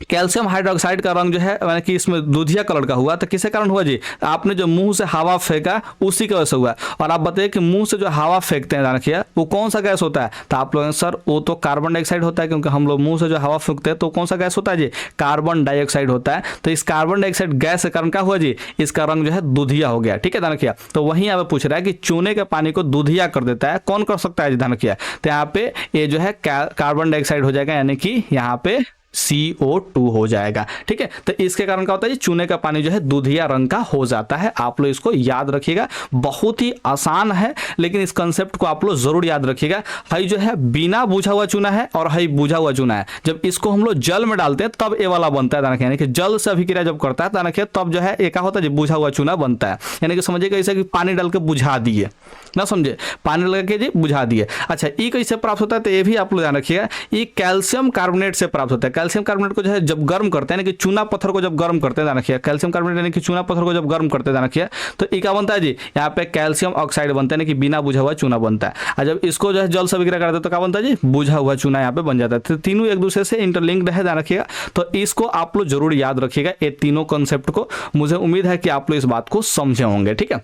कैल्शियम हाइड्रोक्साइड का रंग जो है यानी कि इसमें दूधिया कलर का हुआ, तो किसके कारण हुआ जी, आपने जो मुंह से हवा फेंका उसी की वजह से हुआ। और आप बताइए कि मुंह से जो हवा फेंकते हैं, ध्यान रखिए, वो कौन सा गैस होता है, तो आप लोग सर वो तो कार्बन डाइऑक्साइड होता है, क्योंकि हम लोग मुंह से जो हवा फेंकते हैं तो कौन सा गैस होता है जी, कार्बन डाइऑक्साइड होता है। तो इस कार्बन डाइऑक्साइड गैस के कारण क्या हुआ जी, इसका रंग जो है दूधिया हो गया, ठीक है, ध्यान रखिए। तो वहीं यहाँ पे पूछ रहा है कि चूने के पानी को दूधिया कर देता है, कौन कर सकता है जी, ध्यान रखिए। तो यहाँ पे ये जो है कार्बन डाइऑक्साइड हो जाएगा, यानी कि यहाँ पे CO2 हो जाएगा, ठीक है। तो इसके कारण क्या होता है जी, चूने का पानी जो है दूधिया रंग का हो जाता है। आप लोग इसको याद रखिएगा, बहुत ही आसान है, लेकिन इस कंसेप्ट को आप लोग जरूर याद रखिएगा। हई जो है बिना बुझा हुआ चूना है और हई बुझा हुआ चूना है। जब इसको हम लोग जल में डालते हैं तब ये वाला बनता है, यानी कि जल से अभिक्रिया जब करता है तब जो है क्या होता है, बुझा हुआ चूना बनता है। यानी कि समझिए कैसे कि पानी डाल के बुझा दिए ना, समझे, पानी डाल के जी बुझा दिए। अच्छा, ये कैसे प्राप्त होता है, तो ये भी आप लोग ध्यान रखिएगा, ये कैल्शियम कार्बोनेट से प्राप्त होता है। कैल्शियम कार्बोनेट को जो है जब गर्म करते हैं, यानी कि चूना पत्थर को जब गर्म करते हैं, ध्यान रखिए, कैल्शियम कार्बोनेट यानी कि चूना पत्थर को जब गर्म करते हैं, ध्यान रखिए, तो ये क्या बनता है जी, यहाँ पे कैल्शियम ऑक्साइड बनता है, यानी कि बिना बुझा हुआ चूना बनता है। और जब इसको जो है जल से अभिक्रिया करते हैं तो क्या बनता है जी, बुझा हुआ चूना यहाँ पे बन जाता है। तो तीनों एक दूसरे से इंटरलिंक्ड है, ध्यान रखिएगा। तो इसको आप लोग जरूर याद रखिएगा, ये तीनों कॉन्सेप्ट को। मुझे उम्मीद है कि आप लोग इस बात को समझे होंगे, ठीक है।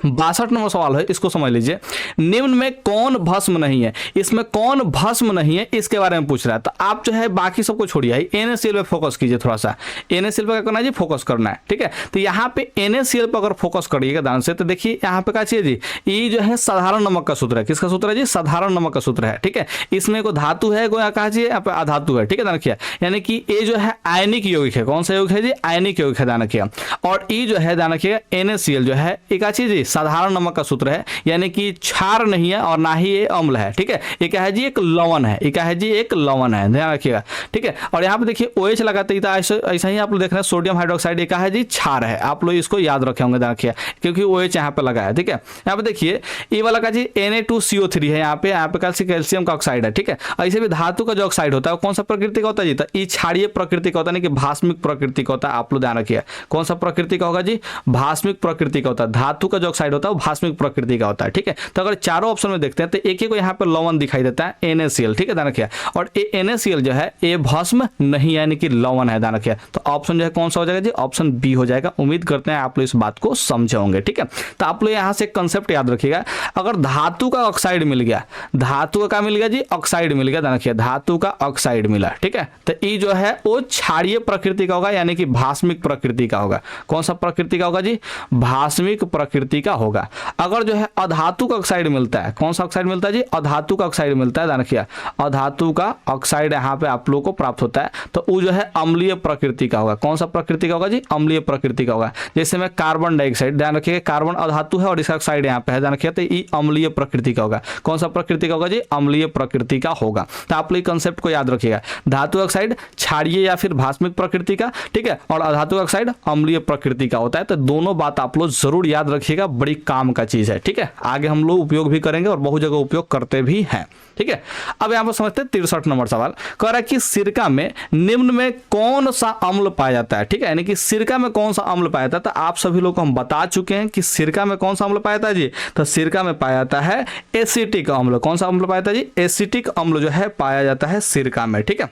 62 नंबर सवाल है, इसको समझ लीजिए। निम्न में कौन भस्म नहीं है, इसमें कौन भस्म नहीं है इसके बारे में पूछ रहा है। तो आप जो है बाकी सबको छोड़िए, NaCl पे फोकस कीजिए, थोड़ा सा NaCl पे क्या करना है जी, फोकस करना है, ठीक है। तो यहाँ पे NaCl पर अगर फोकस करिएगा ध्यान से, तो देखिए यहाँ पे क्या चाहिए जी, ये जो है साधारण नमक का सूत्र है। किसका सूत्र है जी, साधारण नमक का सूत्र है, ठीक है। इसमें कोई धातु है, कोई कहा चाहिए यहाँ पे अधातु है, ठीक है, ध्यान रखिए। यानी कि ये जो है आयनिक यौगिक है। कौन सा यौगिक है जी, आयनिक यौगिक है, ध्यान रखिए। और ये जो है ध्यान रखिएगा NaCl जो है एक चीज साधारण नमक का सूत्र है, यानी कि क्षार नहीं है और ना ही ये अम्ल है, ठीक है। ये क्या है जी, एक लवण है, ये क्या है जी, एक लवण है, ध्यान रखिएगा, ठीक है। और यहाँ पे देखिए OH लगाते ही ऐसा ही आप लोग देख रहे हैं, सोडियम हाइड्रोक्साइड ये क्या है जी, क्षार है। आप लोग इसको याद रखे होंगे, ध्यान रखिए, क्योंकि OH यहाँ पे लगा है, ठीक है। यहाँ पे देखिए ये वाला का जी Na2CO3 है, यहाँ पे कैल्शियम का ऑक्साइड है, ठीक है। ऐसे भी धातु का जो ऑक्साइड होता है कौन सा प्रकृति का होता है जी, तो ये क्षारीय प्रकृति का होता है, कि भास्मिक प्रकृति का होता है। आप लोग ध्यान रखिए, कौन सा प्रकृति का होगा जी, भास्मिक प्रकृति का होता है। धातु का जो ऑक्साइड होता है वो भास्मिक प्रकृति का होता है, ठीक है। तो अगर चारों ऑप्शन में देखते हैं तो एक ही को यहाँ पे लवण दिखाई देता है, NaCl, ठीक है, ध्यान रखिए। और NaCl जो है ये भस्म नहीं है, यानी कि लवण है, ध्यान रखिए। तो ऑप्शन जो है कौन सा हो जाएगा जी, ऑप्शन बी हो जाएगा। उम्मीद करते हैं आप लोग इस बात को समझे होंगे, ठीक है। तो आप लोग यहाँ से कंसेप्ट याद रखिएगा, अगर धातु का ऑक्साइड मिल गया, धातु का क्या मिल गया जी, ऑक्साइड मिल गया, ध्यान रखिए, धातु का ऑक्साइड मिला, ठीक है। तो ये जो है वो क्षारीय प्रकृति का होगा, यानी कि भास्मिक प्रकृति का होगा। कौन सा प्रकृति का होगा जी, भास्मिक प्रकृति प्रकृति का होगा। अगर जो है अधातु का ऑक्साइड मिलता है, कौन सा ऑक्साइड मिलता है जी, अधातु का ऑक्साइड मिलता है, ध्यान रखिए अधातु का ऑक्साइड यहाँ पे आप लोगों को प्राप्त होता है, तो वो जो है अम्लीय प्रकृति का होगा। कौन सा प्रकृति का होगा जी, अम्लीय प्रकृति का होगा। जैसे में कार्बन डाइऑक्साइड, ध्यान रखिए कार्बन अधातु है और इसका ऑक्साइड यहाँ पे है, ध्यान रखिए, तो ये अम्लीय प्रकृति का होगा। कौन सा प्रकृति का होगा जी, अम्लीय प्रकृति का होगा। तो आप लोग कंसेप्ट को याद रखिएगा, धातु ऑक्साइड क्षारीय या फिर भास्मिक प्रकृति का, ठीक है, और अधातु ऑक्साइड अम्लीय प्रकृति का होता है। तो दोनों बात आप लोग जरूर याद रखिएगा, बड़ी काम का चीज है, ठीक है। आगे हम लोग उपयोग भी करेंगे और बहुत जगह उपयोग करते भी हैं, ठीक है। अब यहाँ पर समझते हैं 63 नंबर सवाल। कह रहा है कि सिरका में निम्न में कौन सा अम्ल पाया जाता है, ठीक है, यानी कि सिरका में कौन सा अम्ल पाया जाता है। तो आप सभी लोग को हम बता चुके हैं कि सिरका में कौन सा अम्ल पाया जाता है जी, तो सिरका में पाया जाता है एसिटिक अम्ल। कौन सा अम्ल पाया जाता है जी, एसिटिक अम्ल जो है पाया जाता है सिरका में, ठीक है,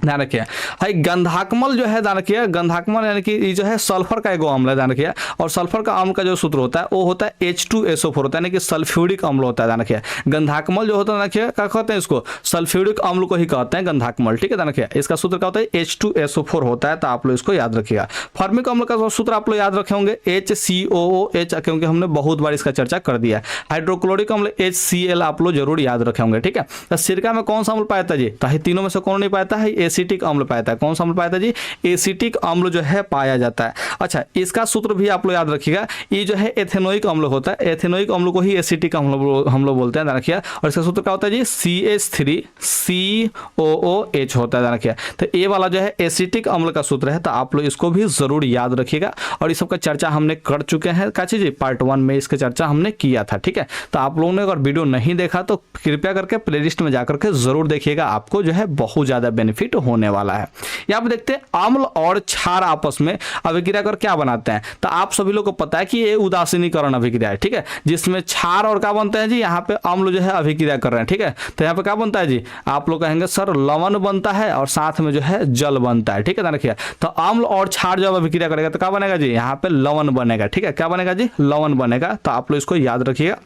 ध्यान रखिए। भाई गंधकमल जो है, ध्यान रखिए गंधकमल यानी कि ये जो है सल्फर का एक अम्ल है, ध्यान रखिए, और सल्फर का अम्ल का जो सूत्र होता है वो होता है H2SO4 होता है, यानी कि सल्फ्यूरिक अम्ल होता है, ध्यान रखिए। गंधकमल जो होता है, रखिए क्या कहते हैं इसको, सल्फ्यूरिक अम्ल को ही कहते हैं गंधकमल, ठीक है, ध्यान रखिए। इसका सूत्र क्या होता है, H2SO4 होता है, तो आप लोग इसको याद रखिएगा। फॉर्मिक अम्ल का सूत्र आप लोग याद रखे होंगे HCOOH, क्योंकि हमने बहुत बार इसका चर्चा कर दिया है। हाइड्रोक्लोरिक अम्ल HCl आप लोग जरूर याद रखे होंगे, ठीक है। तो सिरका में कौन सा अम्ल पाया था जी, तो तीनों में से कौन नहीं पाया है, एसिटिक अम्ल पाया था। कौन सा अम्ल पाया था जी, एसिटिक अम्ल जो है पाया जाता है। अच्छा, इसका सूत्र भी आप लोग याद रखिएगा, ये जो है एथेनोइक अम्ल होता है, एथेनोइक अम्ल को ही एसिटिक अम्ल हम लोग बोलते हैं, ध्यान रखिए। और इसका सूत्र क्या होता है जी, CH3COOH होता है, ध्यान रखिए। तो ये वाला जो है एसिटिक अम्ल का सूत्र है, तो आप लोग इसको भी जरूर याद रखिएगा। और इस सबका चर्चा हमने कर चुके हैं, क्या चीज, पार्ट 1 में इसका चर्चा हमने किया था, ठीक है। तो आप लोगों ने अगर वीडियो नहीं देखा तो कृपया करके प्लेलिस्ट में जाकर के जरूर देखिएगा, आपको जो है बहुत ज्यादा बेनिफिट होने वाला है। यहाँ पे देखते हैं अम्ल और क्षार आपस में अभिक्रिया कर क्या बनाते हैं। तो आप सभी लोग को पता है कि ये उदासीनीकरण अभिक्रिया है, ठीक है, जिसमें क्षार और क्या बनते हैं जी, यहाँ पे अम्ल जो है अभिक्रिया कर रहे हैं, ठीक है। तो यहाँ पे क्या बनता है जी, आप लोग कहेंगे सर लवण बनता है और साथ में जो है जल बनता है, ठीक है, ध्यान रखिए। तो अम्ल और क्षार जब अभिक्रिया करेगा तो क्या बनेगा जी, यहाँ पे लवण बनेगा, ठीक है, क्या बनेगा जी, लवण बनेगा। तो आप लोग इसको याद रखिएगा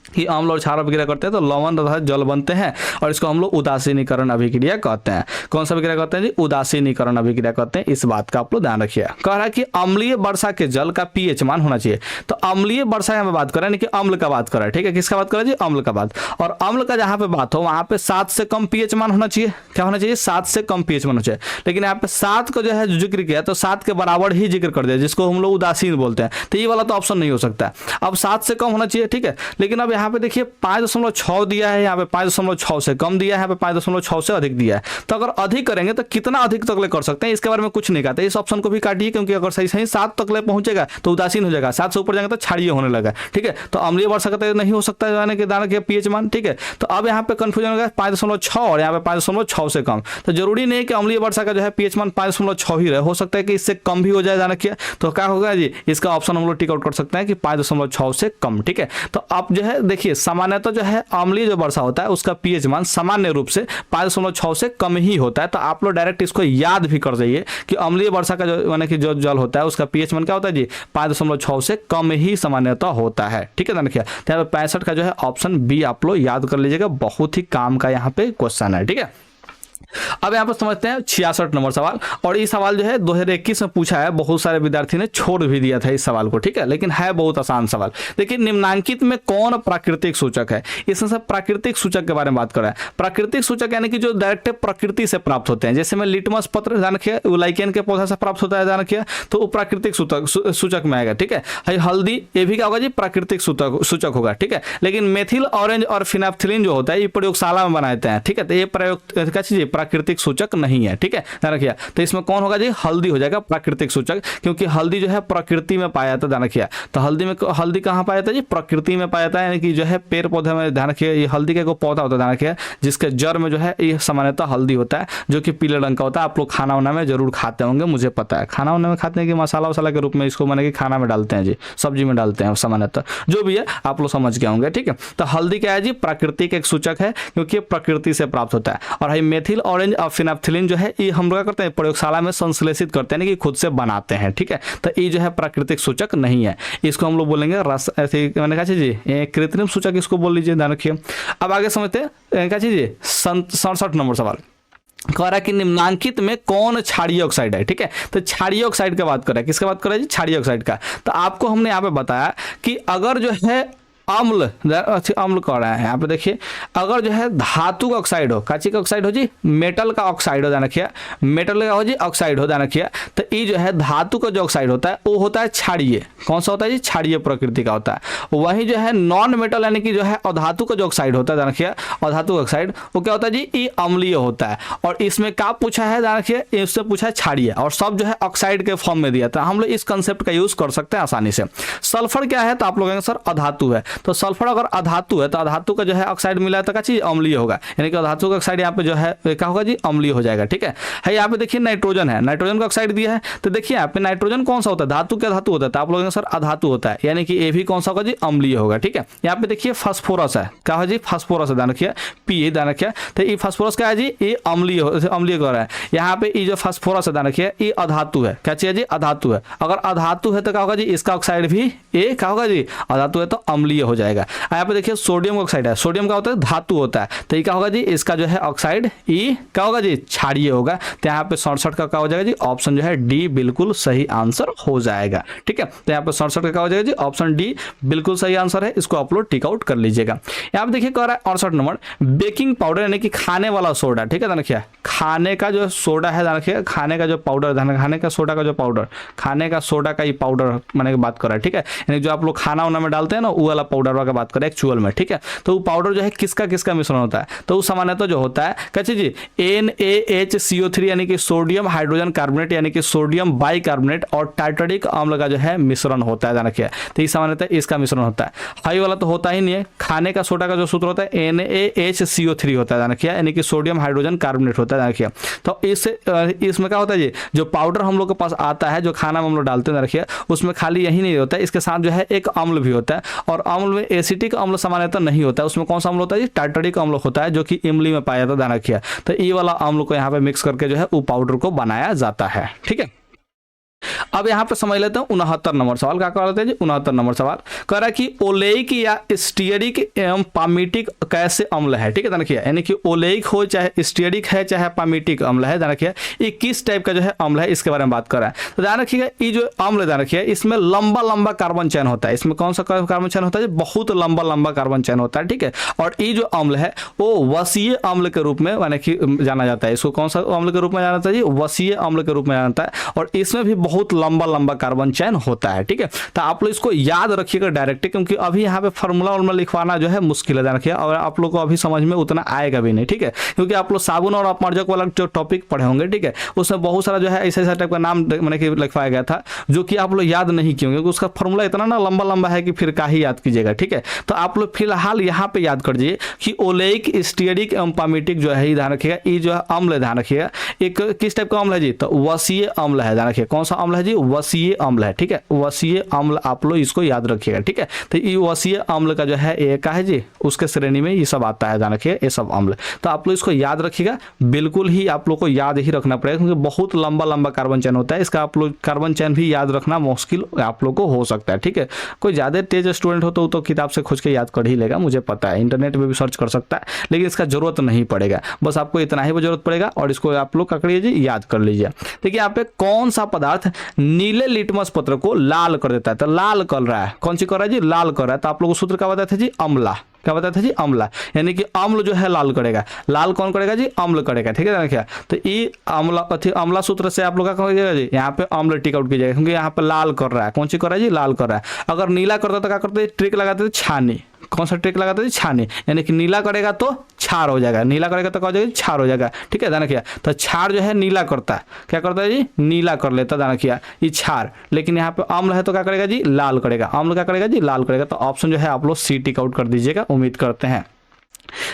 कि अम्ल और क्षार अभिक्रिया करते हैं तो लवण तथा जल बनते हैं, और इसको हम लोग उदासीनीकरण अभिक्रिया कहते हैं। कौन सा अभिक्रिया कहते हैं जी, उदासीनीकरण अभिक्रिया कहते हैं। इस बात का आप लोग ध्यान रखिए। कह रहा है कि अम्लीय वर्षा के जल का pH मान होना चाहिए। तो अम्लीय वर्षा यहाँ पे बात कर रहे हैं, अम्ल का बात कर रहा है, ठीक है, किसका बात कर रहा है जी, अम्ल का बात। और अम्ल का जहाँ पे बात हो वहां पे 7 से कम pH मान होना चाहिए। क्या होना चाहिए, 7 से कम pH मान होना चाहिए। लेकिन यहाँ पे 7 को जो है जिक्र किया तो 7 के बराबर ही जिक्र कर दिया, जिसको हम लोग उदासीन बोलते हैं। तो ये वाला तो ऑप्शन नहीं हो सकता। अब 7 से कम होना चाहिए, ठीक है, लेकिन अब यहाँ पे देखिए 5.6 दिया है, यहाँ पे 5.6 से कम दिया है, यहाँ पे 5.6 से अधिक दिया है। तो अगर अधिक करेंगे तो कितना अधिक तक ले कर सकते हैं, इसके बारे में कुछ नहीं कहते। इस ऑप्शन को भी काटिए, क्योंकि अगर सही सही 7 तक ले पहुंचेगा तो उदासीन हो जाएगा, 7 से ऊपर जाएंगे तो क्षारीय होने लगा, ठीक है। तो अम्लीय वर्षा का नहीं हो सकता है कि दाना के pH मान, ठीक है। तो अब यहाँ पे कंफ्यूजन होगा 5.6 और यहाँ पे 5.6 से कम। तो जरूरी नहीं कि अम्लीय वर्षा का जो है pH मान 5.6 ही रहे, हो सकता है कि इससे कम भी हो जाए, दाना किया तो क्या होगा जी, इसका ऑप्शन हम लोग टिक आउट कर सकते हैं कि 5.6 से कम, ठीक है। तो अब जो है देखिए सामान्यतः जो है अम्लीय जो वर्षा होता है उसका pH मान सामान्य रूप से 5.6 से कम ही होता है। तो आप लोग डायरेक्ट इसको याद भी कर जाइए कि अम्लीय वर्षा का जो यानी कि जो जल होता है उसका pH मान क्या होता है जी, 5.6 से कम ही सामान्यतः होता है, ठीक है। देखिए तो यहाँ पे 65 का जो है ऑप्शन बी आप लोग याद कर लीजिएगा, बहुत ही काम का यहाँ पे क्वेश्चन है, ठीक है। अब यहाँ पर समझते हैं 66 नंबर सवाल। और ये सवाल जो है 2021 में पूछा है, बहुत सारे विद्यार्थी ने छोड़ भी दिया था इस सवाल को, ठीक है, लेकिन है बहुत आसान सवाल। देखिए निम्नांकित में कौन प्राकृतिक सूचक है, इसमें से प्राकृतिक सूचक के बारे में बात कर रहा है। प्राकृतिक सूचक यानी कि जो डायरेक्ट प्रकृति से प्राप्त होते हैं, जैसे में लिटमस पत्र ध्यान रखिए लाइकेन के पौधा से प्राप्त होता है, ध्यान रखिए, तो वो प्राकृतिक सूचक में आएगा, ठीक है। हल्दी ये भी क्या होगा जी, प्राकृतिक सूचक होगा, ठीक है। लेकिन मेथिल ऑरेंज और फिनाफ्थिलीन जो होता है ये प्रयोगशाला में बनाते हैं, ठीक है, तो ये प्रयोग क्या चीज प्राकृतिक सूचक नहीं है, ठीक है, ध्यान रखिए। तो इसमें कौन होगा जी, हल्दी हो जाएगा प्राकृतिक सूचक, क्योंकि हल्दी जो है प्रकृति में पाया जाता है, ध्यान रखिए। तो हल्दी कहाँ पाया जाता है जी, प्रकृति में पाया जाता है, यानी कि जो है पेड़ पौधे में, ध्यान रखिए। ये हल्दी का पौधा होता है, ध्यान रखिए, जिसके जड़ में जो है ये सामान्यतः हल्दी होता है, जो कि पीले रंग का होता है। आप लोग खाना वाना में जरूर खाते होंगे, मुझे पता है खाना वाना में खाते हैं कि मसाला वसाला के रूप में इसको मैंने कि खाना में डालते हैं जी, सब्जी में डालते हैं सामान्यतः, जो भी है आप लोग समझ गए होंगे, ठीक है। तो हल्दी क्या है जी, प्राकृतिक एक सूचक है, क्योंकि प्रकृति से प्राप्त होता है। और है मेथिल ऑरेंज और फिनाफ्थिलीन जो है ये हम लोग करते हैं प्रयोगशाला में संश्लेषित करते हैं, कि खुद से बनाते हैं, ठीक है। तो ये जो है प्राकृतिक सूचक नहीं है, इसको हम लोग बोलेंगे रस, ऐसे मैंने कहा जी कृत्रिम सूचक इसको बोल लीजिए, ध्यान रखिए। अब आगे समझते हैं क्या चीज 67 नंबर सवाल। कह रहा है कि निम्नांकित में कौन क्षारीय ऑक्साइड है। ठीक है, तो क्षारीय ऑक्साइड का बात कर रहा है, किसका बात कर रहा है जी, क्षारीय ऑक्साइड का। तो आपको हमने यहाँ पे बताया कि अगर जो है अम्ल अम्ल कह रहा है यहाँ पे देखिए, अगर जो है धातु का ऑक्साइड हो, काची का ऑक्साइड हो जी, मेटल का ऑक्साइड हो, ध्यान रखिए, मेटल का हो जी ऑक्साइड हो, ध्यान रखिए। तो ये जो है धातु का जो ऑक्साइड होता है वो होता है क्षारीय। कौन सा होता है जी, क्षारीय प्रकृति का होता है। वही जो है नॉन मेटल यानी कि जो है अधातु का जो ऑक्साइड होता है, ध्यान रखिए, अधातु का ऑक्साइड वो क्या होता है जी, ये अम्लीय होता है। और इसमें क्या पूछा है, ध्यान रखिए, इससे पूछा है क्षारीय, और सब जो है ऑक्साइड के फॉर्म में दिया था। हम लोग इस कंसेप्ट का यूज कर सकते हैं आसानी से। सल्फर क्या है, तो आप लोग कहेंगे सर अधातु है, तो सल्फर अगर अधातु है तो अधातु का जो है ऑक्साइड मिला है तो क्या चीज, अम्लीय होगा, यानी कि अधातु का ऑक्साइड यहाँ पे जो है क्या होगा जी, अम्लीय हो जाएगा। ठीक है, यहाँ पे देखिए नाइट्रोजन है, नाइट्रोजन का ऑक्साइड दिया है, तो देखिए यहाँ पे नाइट्रोजन कौन सा होता है, धातु क्या धातु होता है, तो आप लोग सर अधातु होता है, यानी कि ये भी कौन सा होगा जी, अम्लीय होगा। ठीक है, यहाँ पे देखिए फास्फोरस है, क्या है जी, फास्फोरस है, ध्यान रखिए, पी ध्यान रखिए, तो ये फास्फोरस क्या है जी, ये अम्लीय अम्लीय कर रहा है। यहाँ पे ये जो फास्फोरस है, ध्यान रखिए, ये अधातु है, क्या चाहिए जी, अधातु है। अगर अधातु है तो क्या होगा जी, इसका ऑक्साइड भी ये क्या होगा जी, अधातु है तो अम्लीय हो जाएगा। यहाँ पे देखिए सोडियम ऑक्साइड है, सोडियम का होता है धातु होता है, तो ये क्या होगा जी, इसका जो है ऑक्साइड ये क्या होगा जी, क्षारीय होगा। तो यहाँ पे 67 का क्या हो जाएगा जी, ऑप्शन जो है डी बिल्कुल सही आंसर हो जाएगा। ठीक है, तो यहाँ पे 67 का क्या हो जाएगा जी, ऑप्शन डी बिल्कुल सही आंसर है, इसको आप लोग टिक आउट कर लीजिएगा। यहाँ पे देखिए कह रहा है 68 नंबर, बेकिंग पाउडर यानी कि खाने वाला सोडा। ठीक है, ध्यान रखिए, खाने का जो सोडा है, ध्यान रखिए, खाने का जो पाउडर, खाने का सोडा का जो पाउडर, खाने का सोडा का ये पाउडर मैंने बात कर रहा है। ठीक है, यानी जो आप लोग खाना वाना में डालते हैं ना, वो वाला पाउडर का बात करें एक्चुअल में। ठीक है, तो वो पाउडर जो है किसका किसका मिश्रण होता है, तो वो सामान्यतः जो होता है कैसे जी, NaHCO3 यानी कि सोडियम हाइड्रोजन कार्बोनेट यानी कि सोडियम बाइकार्बोनेट और टाइटरिक अम्ल का जो है मिश्रण होता है, ध्यान रखिए। तो ये सामान्यतः इसका मिश्रण होता है, हाई वाला तो होता ही नहीं है। खाने का सोडा का जो सूत्र होता है NaHCO3 होता है, ध्यान रखिए, यानी कि सोडियम हाइड्रोजन कार्बोनेट होता है, ध्यान रखिए। तो इसमें क्या होता है जी, जो पाउडर हम लोग के पास आता है, जो खाना में हम लोग डालते हैं, ध्यान रखिए, उसमें खाली यही नहीं होता है, इसके साथ जो है एक अम्ल भी होता है, और अम्ल में एसिटिक अम्ल सामान्यतः नहीं होता है। उसमें कौन सा अम्ल होता है जी, टाइटरिक अम्ल होता है, जो कि इमली में पाया जाता है, ध्यान रखिए। तो ये वाला अम्ल को यहाँ पे मिक्स करके जो है वो पाउडर को बनाया जाता है। ठीक है, अब यहाँ पे समझ लेते हैं 69 नंबर सवाल। क्या कर रहे थे जी, 69 नंबर सवाल कह रहा है कि ओलेइक या स्टीयरिक एवं पामीटिक कैसे अम्ल है। ठीक है, ध्यान रखिए, यानी कि ओलेइक हो चाहे स्टीयरिक है चाहे पामीटिक अम्ल है, ध्यान रखिए, ये किस टाइप का जो है अम्ल है, इसके बारे में बात कर रहा है। तो ध्यान रखिएगा, ये जो अम्ल, ध्यान रखिए, इसमें लंबा लंबा कार्बन चैन होता है। इसमें कौन सा कार्बन चैन होता है, बहुत लंबा लंबा कार्बन चैन होता है। ठीक है, और ये जो अम्ल है वो वसीय अम्ल के रूप में यानी कि जाना जाता है। इसको कौन सा अम्ल के रूप में जाना जाता है जी, वसीय अम्ल के रूप में जाना जाता है, और इसमें भी बहुत लंबा लंबा कार्बन चैन होता है। ठीक है, तो आप लोग इसको याद रखिएगा डायरेक्ट, क्योंकि अभी यहाँ पे फार्मूला लिखवाना जो है मुश्किल है, ध्यान रखिए, और आप लोग को अभी समझ में उतना आएगा भी नहीं। ठीक है, क्योंकि आप लोग साबुन और अपमार्जक वाला जो टॉपिक पढ़े होंगे, ठीक है, उसमें बहुत सारा जो है ऐसा टाइप का नाम मैंने कि लिखवाया गया था, जो कि आप लोग याद नहीं किए, क्योंकि उसका फॉर्मूला इतना ना लंबा लंबा है कि फिर का ही याद कीजिएगा। ठीक है, तो आप लोग फिलहाल यहाँ पे याद कर दीजिए कि ओलेइक, स्टीयरिक एवं पामीटिक जो है, ध्यान रखिएगा, ये जो है अम्ल, ध्यान रखिएगा, एक किस टाइप का अम्ल है जी, तो वसीय अम्ल है, ध्यान रखिए, कौन सा अम्ल है जी, वसीय अम्ल है। ठीक है, वसीय अम्ल आप लोग इसको याद रखिएगा। ठीक है, तो ये वसीय अम्ल का जो है एक है जी, उसके श्रेणी में ये सब आता है, ध्यान रखिए, ये सब अम्ल। तो आप लोग इसको याद रखिएगा, बिल्कुल ही आप लोग को याद ही रखना पड़ेगा, क्योंकि बहुत लंबा लंबा कार्बन चैन होता है। इसका आप लोग कार्बन चैन भी याद रखना मुश्किल आप लोग को हो सकता है। ठीक है, कोई ज़्यादा तेज स्टूडेंट हो तो किताब से खोज के याद कर ही लेगा, मुझे पता है, इंटरनेट पर भी सर्च कर सकता है, लेकिन इसका जरूरत नहीं पड़ेगा, बस आपको इतना ही जरूरत पड़ेगा, और इसको आप लोग पकड़िए जी, याद कर लीजिए। देखिए यहाँ पे कौन सा पदार्थ नीले लिटमस पत्र को लाल कर देता है, तो लाल कर रहा है, कौन सी कर रहा है जी, लाल कर रहा है। तो आप लोगों को सूत्र क्या बताया था जी, अम्ला, क्या बताया था जी, अम्ला, यानी कि अम्ल जो है लाल करेगा। लाल कौन करेगा जी, अम्ल करेगा। ठीक है, क्या, तो ये अम्ला सूत्र से आप लोग क्या करेगा जी, यहाँ पे अम्ल टिक आउट कीजिएगा, क्योंकि यहाँ पे लाल कर रहा है, कौन सी कर रहा है जी, लाल कर रहा है। अगर नीला करता तो क्या करते, ट्रिक लगाते थे छानी, कौन सा ट्रिक लगाते थे, छानी, यानी कि नीला करेगा तो छार हो जाएगा, नीला करेगा तो क्या हो जाएगा, छार हो जाएगा। ठीक है, ध्यान रखिए, तो छार जो है नीला करता है, क्या करता है जी, नीला कर लेता, ध्यान रखिए, ये छार, लेकिन यहाँ पे अम्ल है तो क्या करेगा जी, लाल करेगा, अम्ल क्या करेगा जी, लाल करेगा। तो ऑप्शन जो है आप लोग सी टिक आउट कर दीजिएगा, उम्मीद करते हैं।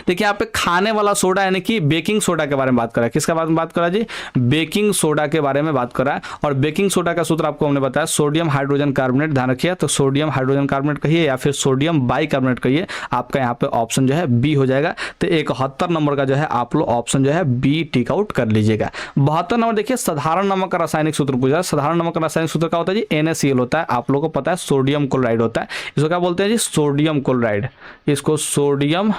देखिए यहाँ पे खाने वाला सोडा यानी कि बेकिंग सोडा के बारे में बात करा है, किसका बात करा जी, बेकिंग सोडा के बारे में बात करा है। और बेकिंग सोडा का सूत्र आपको हमने बताया, सोडियम हाइड्रोजन कार्बोनेट, ध्यान रखिए, तो सोडियम हाइड्रोजन कार्बोनेट कहिए या फिर सोडियम बाइकार्बोनेट कहिए, आपका यहाँ पे ऑप्शन जो है बी हो जाएगा। तो 71 नंबर का जो है आप लोग ऑप्शन जो है बी टिक आउट कर लीजिएगा। 72 नंबर देखिए, साधारण नमक का रासायनिक सूत्र पूछा है। साधारण नमक का रासायनिक सूत्र क्या होता है जी, NaCl होता है, आप लोगों को पता है सोडियम क्लोराइड होता है, इसको क्या बोलते हैं जी, सोडियम क्लोराइड, इसको सोडियम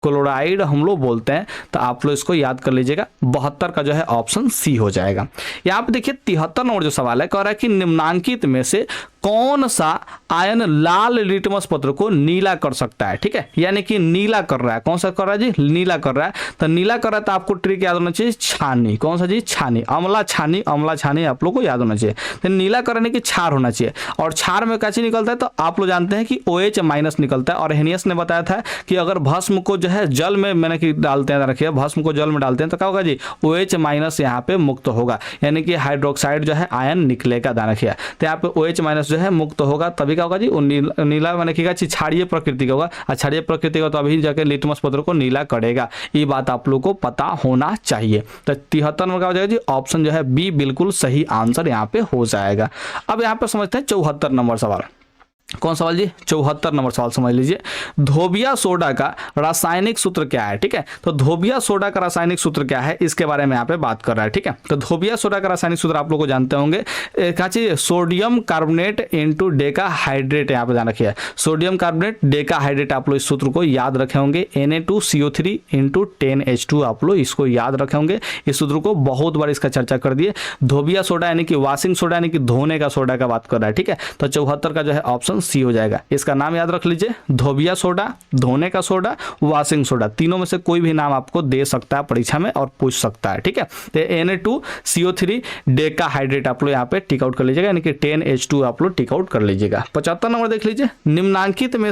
क्लोराइड हम लोग बोलते हैं। तो आप लोग इसको याद कर लीजिएगा, 72 का जो है ऑप्शन सी हो जाएगा। यहाँ पे देखिए 73 नंबर जो सवाल है, कह रहा है कि निम्नांकित में से कौन सा आयन लाल लिटमस पत्र को नीला कर सकता है। ठीक है, यानी कि नीला कर रहा है, कौन सा कर रहा है जी, नीला कर रहा है। तो नीला कर रहा है तो आपको ट्रिक याद होना चाहिए, छानी। कौन सा जी, छानी, अम्ला छानी, अम्ला छानी आप लोग को याद होना चाहिए। तो नीला करने की क्षार होना चाहिए, और क्षार में क्या चीज निकलता है, तो आप लोग जानते हैं कि OH माइनस निकलता है। और हेनियस ने बताया था कि अगर भस्म को जो है जल में मैंने कि डालते हैं, रखिए भस्म को जल में डालते हैं तो क्या होगा जी, OH माइनस यहाँ पे मुक्त होगा, यानी कि हाइड्रोक्साइड जो है आयन निकलेगा, ध्यान रखिए। तो यहाँ पे OH माइनस जो है मुक्त होगा, तभी क्या होगा जी, नीला मैंने कि क्षारीय प्रकृति का होगा। क्षारीय प्रकृति का तो अभी जाके लिटमस पत्र को नीला करेगा, ये बात आप लोग को पता होना चाहिए। तो 73 नंबर का हो जाएगा जी ऑप्शन जो है बी बिल्कुल सही आंसर यहाँ पे हो जाएगा। अब यहाँ पे समझते हैं 74 नंबर सवाल। कौन सवाल जी, 74 नंबर सवाल समझ लीजिए। धोबिया सोडा का रासायनिक सूत्र क्या है। ठीक है, तो धोबिया सोडा का रासायनिक सूत्र क्या है, इसके बारे में यहाँ पे बात कर रहा है। ठीक है, तो धोबिया सोडा का रासायनिक सूत्र आप लोग को जानते होंगे, क्या चीज, sodium carbonate into Deka hydrate. यहाँ पे ध्यान रखिए, सोडियम कार्बोनेट डेका हाइड्रेट, आप लोग इस सूत्र को याद रखे होंगे। Na2CO3 इंटू 10H2, आप लोग इसको याद रखे होंगे। इस सूत्र को बहुत बार इसका चर्चा कर दिए। धोबिया सोडा यानी कि वॉशिंग सोडा, यानी कि धोने का सोडा का बात कर रहा है। ठीक है, तो 74 का जो है ऑप्शन सी हो जाएगा। इसका नाम याद रख लीजिए, धोबिया सोडा, धोने का सोडा, वॉशिंग सोडा, तीनों में से कोई भी नाम आपको दे सकता है परीक्षा में और पूछ सकता है। ठीक है, तो Na2CO3 डेका हाइड्रेट आप लोग यहाँ पे टिक आउट कर लीजिएगा, यानी कि 10H2 आप लोग टिक आउट कर लीजिएगा। 75 नंबर देख लीजिए, निम्नांकित में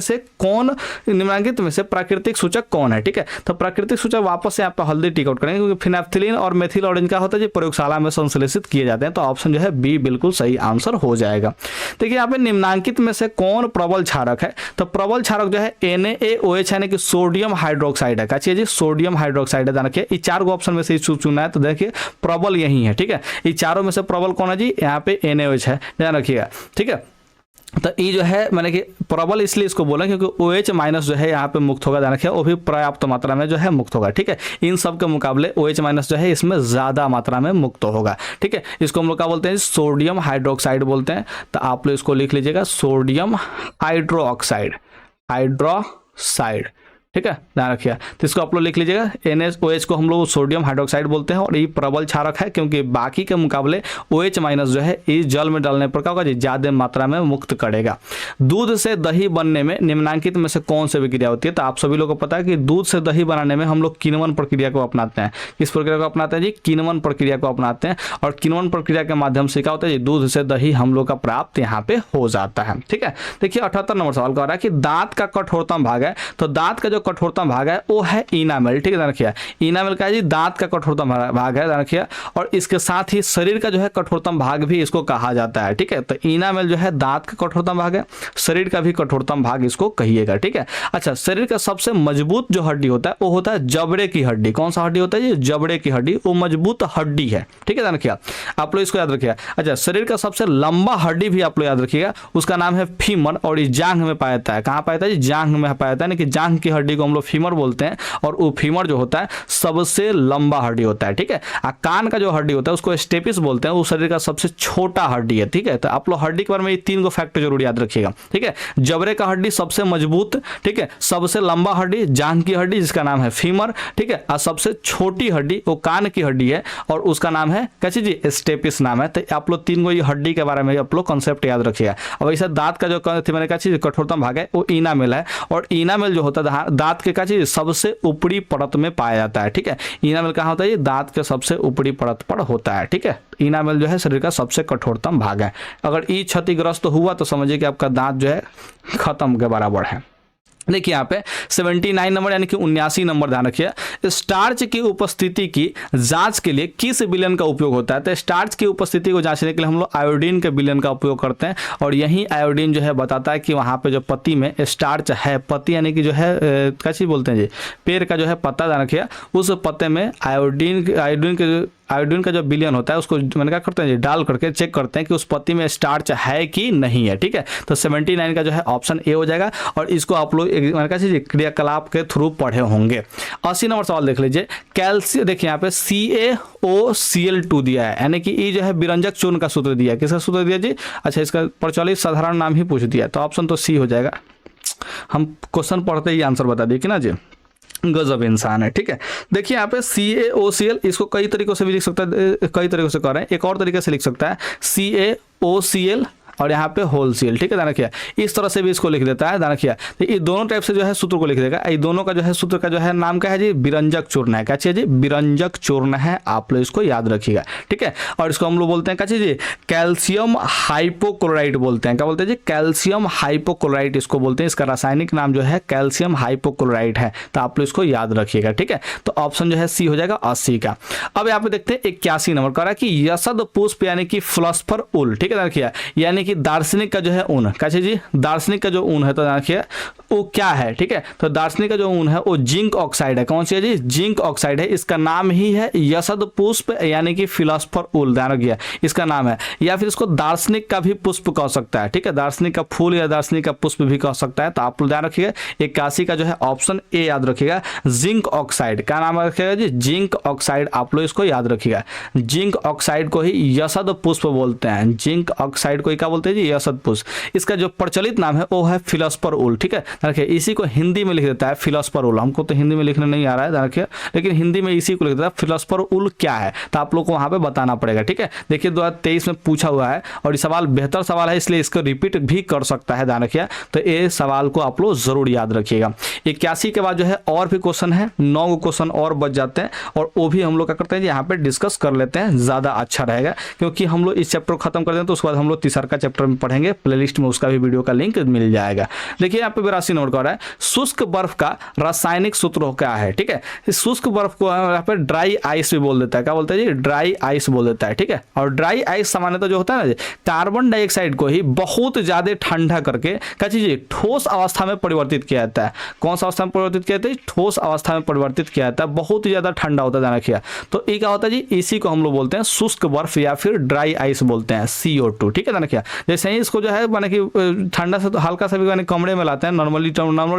से प्राकृतिक सूचक कौन है। ठीक है, तो प्राकृतिक सूचक वापस से आप हल्दी टिक आउट करेंगे, क्योंकि फिनाफ्थिलीन और मेथिल ऑरेंज का होता है जो प्रयोगशाला में संश्लेषित किए जाते हैं। तो ऑप्शन जो है बी बिल्कुल सही आंसर हो जाएगा। देखिए यहाँ पे निम्नांकित में से कौन प्रबल क्षारक है, तो प्रबल क्षारक जो है NaOH यानी कि सोडियम हाइड्रोक्साइड है। क्या चाहिए, सोडियम हाइड्रोक्साइड है। देखिए ये 4 ऑप्शन में से चुना है, तो देखिए प्रबल यही है। ठीक है, ये चारों में से प्रबल कौन है जी, यहाँ पे NaOH है, ध्यान रखिएगा। ठीक है, तो ये जो है मैंने कि प्रबल इसलिए इसको बोला क्योंकि OH माइनस जो है यहाँ पे मुक्त होगा, ध्यान रखिए, वो भी पर्याप्त मात्रा में जो है मुक्त होगा। ठीक है, इन सब के मुकाबले OH माइनस जो है इसमें ज्यादा मात्रा में मुक्त होगा। ठीक है, इसको हम लोग क्या बोलते हैं, सोडियम हाइड्रोक्साइड बोलते हैं। तो आप लोग इसको लिख लीजिएगा, सोडियम हाइड्रोक्साइड, हाइड्रोक्साइड। ठीक है, ध्यान रखिए। तो इसको आप लोग लिख लीजिएगा, NaOH को हम लोग सोडियम हाइड्रोक्साइड बोलते हैं, और ये प्रबल क्षारक है क्योंकि बाकी के मुकाबले OH माइनस जो है इस जल में डालने पर क्या होगा जी, ज्यादा मात्रा में मुक्त करेगा। दूध से दही बनने में निम्नांकित में से कौन सी प्रक्रिया होती है, तो आप सभी लोगों को पता है कि दूध से दही बनाने में हम लोग किण्वन प्रक्रिया को अपनाते हैं। किस प्रक्रिया को अपनाते हैं जी, किण्वन प्रक्रिया को अपनाते हैं, और किण्वन प्रक्रिया के माध्यम से क्या होता है जी, दूध से दही हम लोग का प्राप्त यहाँ पे हो जाता है। ठीक है, देखिए 78 नंबर सवाल कह रहा है कि दांत का कठोरतम भाग है, तो दांत का जो कठोरतम भाग है वो है इनामेल। ठीक है, ध्यान रखिए, इनामेल का जी दांत का कठोरतम भाग है, ध्यान रखिए, और इसके साथ ही शरीर का जो है कठोरतम भाग भी इसको कहा जाता है। ठीक है, तो इनामेल जो है दांत का कठोरतम भाग है, शरीर का भी कठोरतम भाग इसको कहिएगा। ठीक है, अच्छा, शरीर का सबसे मजबूत जो हड्डी होता है वो होता है जबड़े की हड्डी। कौन सा हड्डी होता है, ये जबड़े की हड्डी, वो मजबूत हड्डी है। ठीक है, ध्यान रखिए, आप लोग इसको याद रखिए। अच्छा, शरीर का सबसे लंबा हड्डी भी आप लोग याद रखिएगा, उसका नाम है फीमर, और ये जांघ में पाया जाता है। कहाँ पाया जाता है, जांघ में पाया जाता है, कि जांघ की हड्डी को हम लोग फीमर बोलते हैं, और वो फीमर जो होता है सबसे लंबा हड्डी होता है। ठीक है, कान का जो हड्डी होता है उसको स्टेपिस बोलते हैं, वो शरीर का सबसे छोटा हड्डी है। ठीक है, तो आप लोग हड्डी के बारे में ये 3 फैक्ट जरूर याद रखिएगा। ठीक है, जबड़े का हड्डी सबसे मजबूत, ठीक है, सबसे लंबा हड्डी जांघ की हड्डी जिसका नाम है फीमर। ठीक है, और सबसे छोटी हड्डी वो कान की हड्डी है, और उसका नाम है कैसी जी, स्टेपिस नाम है। तो आप लोग 3 हड्डी के बारे में आप लोग कॉन्सेप्ट याद रखिएगा। अब ऐसा दांत का जो मैंने कहा चीज कठोरतम भाग है वो इनामेल है, और इनामेल जो होता है दांत के का चीज सबसे ऊपरी परत में पाया जाता है। ठीक है, इनामेल कहाँ होता है, ये दांत के सबसे ऊपरी परत पर होता है। ठीक है, इनामेल जो है शरीर का सबसे कठोरतम भाग है। अगर ई क्षतिग्रस्त हुआ तो समझिए कि आपका दांत जो है खत्म के बराबर है। देखिए यहाँ पे 79 नंबर यानी कि 79 नंबर ध्यान रखिए, स्टार्च की उपस्थिति की जांच के लिए किस विलयन का उपयोग होता है। तो स्टार्च की उपस्थिति को जांचने के लिए हम लोग आयोडीन के विलयन का उपयोग करते हैं, और यही आयोडीन जो है बताता है कि वहाँ पे जो पत्ती में स्टार्च है, पत्ती यानी कि जो है क्या चीज बोलते हैं जी, पेड़ का जो है पत्ता ध्यान रखिए, उस पत्ते में आयोडीन का जो विलयन होता है उसको मैंने क्या करते हैं जी, डाल करके चेक करते हैं कि उस पत्ती में स्टार्च है कि नहीं है। ठीक है, तो 79 का जो है ऑप्शन ए हो जाएगा, और इसको आप लोग मैंने कहा क्रियाकलाप के थ्रू पढ़े होंगे। 80 नंबर सवाल देख लीजिए, कैल्शियम, देखिए यहाँ पे CaOCl2 दिया है, यानी कि ये जो है विरंजक चूर्ण का सूत्र दिया है। किसका सूत्र दिया जी, अच्छा इसका प्रचलित साधारण नाम ही पूछ दिया, तो ऑप्शन तो सी हो जाएगा। हम क्वेश्चन पढ़ते ही आंसर बता दिए कि ना जी। गजब इंसान है। ठीक है, देखिए यहाँ पे CaOCl, इसको कई तरीकों से भी लिख सकता है, कई तरीकों से कर रहे हैं। एक और तरीके से लिख सकता है CaOCl और यहाँ पे होल सीएल। ठीक है, ध्यान रखिए, इस तरह से भी इसको लिख देता है, ध्यान रखिए। तो ये दोनों टाइप से जो है सूत्र को लिख देगा। ये दोनों का जो है सूत्र का जो है नाम क्या है जी, विरंजक चूर्ण है। क्या चीज जी, विरंजक चूर्ण है, आप लोग इसको याद रखिएगा। ठीक है, और इसको हम लोग बोलते हैं क्या चीज जी, कैल्शियम हाइपोक्लोराइड बोलते हैं। क्या बोलते हैं जी, कैल्शियम हाइपोक्लोराइड इसको बोलते हैं। इसका रासायनिक नाम जो है कैल्शियम हाइपोक्लोराइड है, तो आप लोग इसको याद रखिएगा। ठीक है, तो ऑप्शन जो है सी हो जाएगा 80 का। अब यहाँ पे देखते हैं 81 नंबर का रहा कि यसद पुष्प यानी कि फिलोसफर उल। ठीक है, रखिए, यानी कि दार्शनिक का जो है ऊन, कैसे जी, दार्शनिक का जो ऊन है, तो देखिए वो क्या है। ठीक है, तो दार्शनिक का जो ऊन है वो जिंक ऑक्साइड है। कौन सी है जी, जिंक ऑक्साइड है। इसका नाम ही है यसद पुष्प यानी कि फिलोसफर उल, ध्यान रखिए, इसका नाम है। या फिर इसको दार्शनिक का भी पुष्प कह सकता है। ठीक है, दार्शनिक का फूल या दार्शनिक का पुष्प भी कह सकता है। तो आप लोग ध्यान रखिएगा 81 का जो है ऑप्शन ए याद रखिएगा, जिंक ऑक्साइड। क्या नाम रखिएगा जी, जिंक ऑक्साइड, आप लोग इसको याद रखिएगा। जिंक ऑक्साइड को ही यसद पुष्प बोलते हैं। जिंक ऑक्साइड को ही क्या बोलते हैं जी, यसद पुष्प। इसका जो प्रचलित नाम है वो है फिलोसफर उल। ठीक है, देखिए इसी को हिंदी में लिख देता है फिलोसफर उल। हमको तो हिंदी में लिखने नहीं आ रहा है, देखिए, लेकिन हिंदी में इसी को लिख देता है फिलोसफर उल क्या है, तो आप लोग को वहां पे बताना पड़ेगा। ठीक है, देखिए 2023 में पूछा हुआ है और ये सवाल बेहतर सवाल है, इसलिए इसको रिपीट भी कर सकता है, ध्यान रखिए। तो ये सवाल को आप लोग जरूर याद रखिएगा। 81 के बाद जो है और भी क्वेश्चन है, 9 क्वेश्चन और बच जाते हैं, और वो भी हम लोग क्या करते हैं यहाँ पे डिस्कस कर लेते हैं, ज्यादा अच्छा रहेगा। क्योंकि हम लोग इस चैप्टर को खत्म कर दें तो उसके बाद हम लोग तीसरा का चैप्टर में पढ़ेंगे, प्लेलिस्ट में उसका भी वीडियो का लिंक मिल जाएगा। देखिए यहाँ पे 82 नंबर का रहा है, शुष्क बर्फ का रासायनिक सूत्र क्या है। ठीक है, इस शुष्क बर्फ को यहाँ पे ड्राई आइस भी बोल देता है। क्या बोलते हैं जी, ड्राई आइस बोल देता है। ठीक है, और ड्राई आइस सामान्यतः जो होता है ना, कार्बन डाइऑक्साइड को ही बहुत ज्यादा ठंडा करके क्या चीज, ठोस अवस्था में परिवर्तित किया जाता है। कौन सा अवस्था में परिवर्तित किया जाता है, ठोस अवस्था में परिवर्तित किया जाता है, बहुत ही ज्यादा ठंडा होता है, ध्यान रखिए। तो ये क्या होता है जी, इसी को हम लोग बोलते हैं शुष्क बर्फ या फिर ड्राई आइस बोलते हैं, CO2। ठीक है, ध्यान रखिए। जैसे ही इसको जो है माने कि ठंडा से तो हल्का सा भी माने कमरे में लाते हैं, नॉर्मल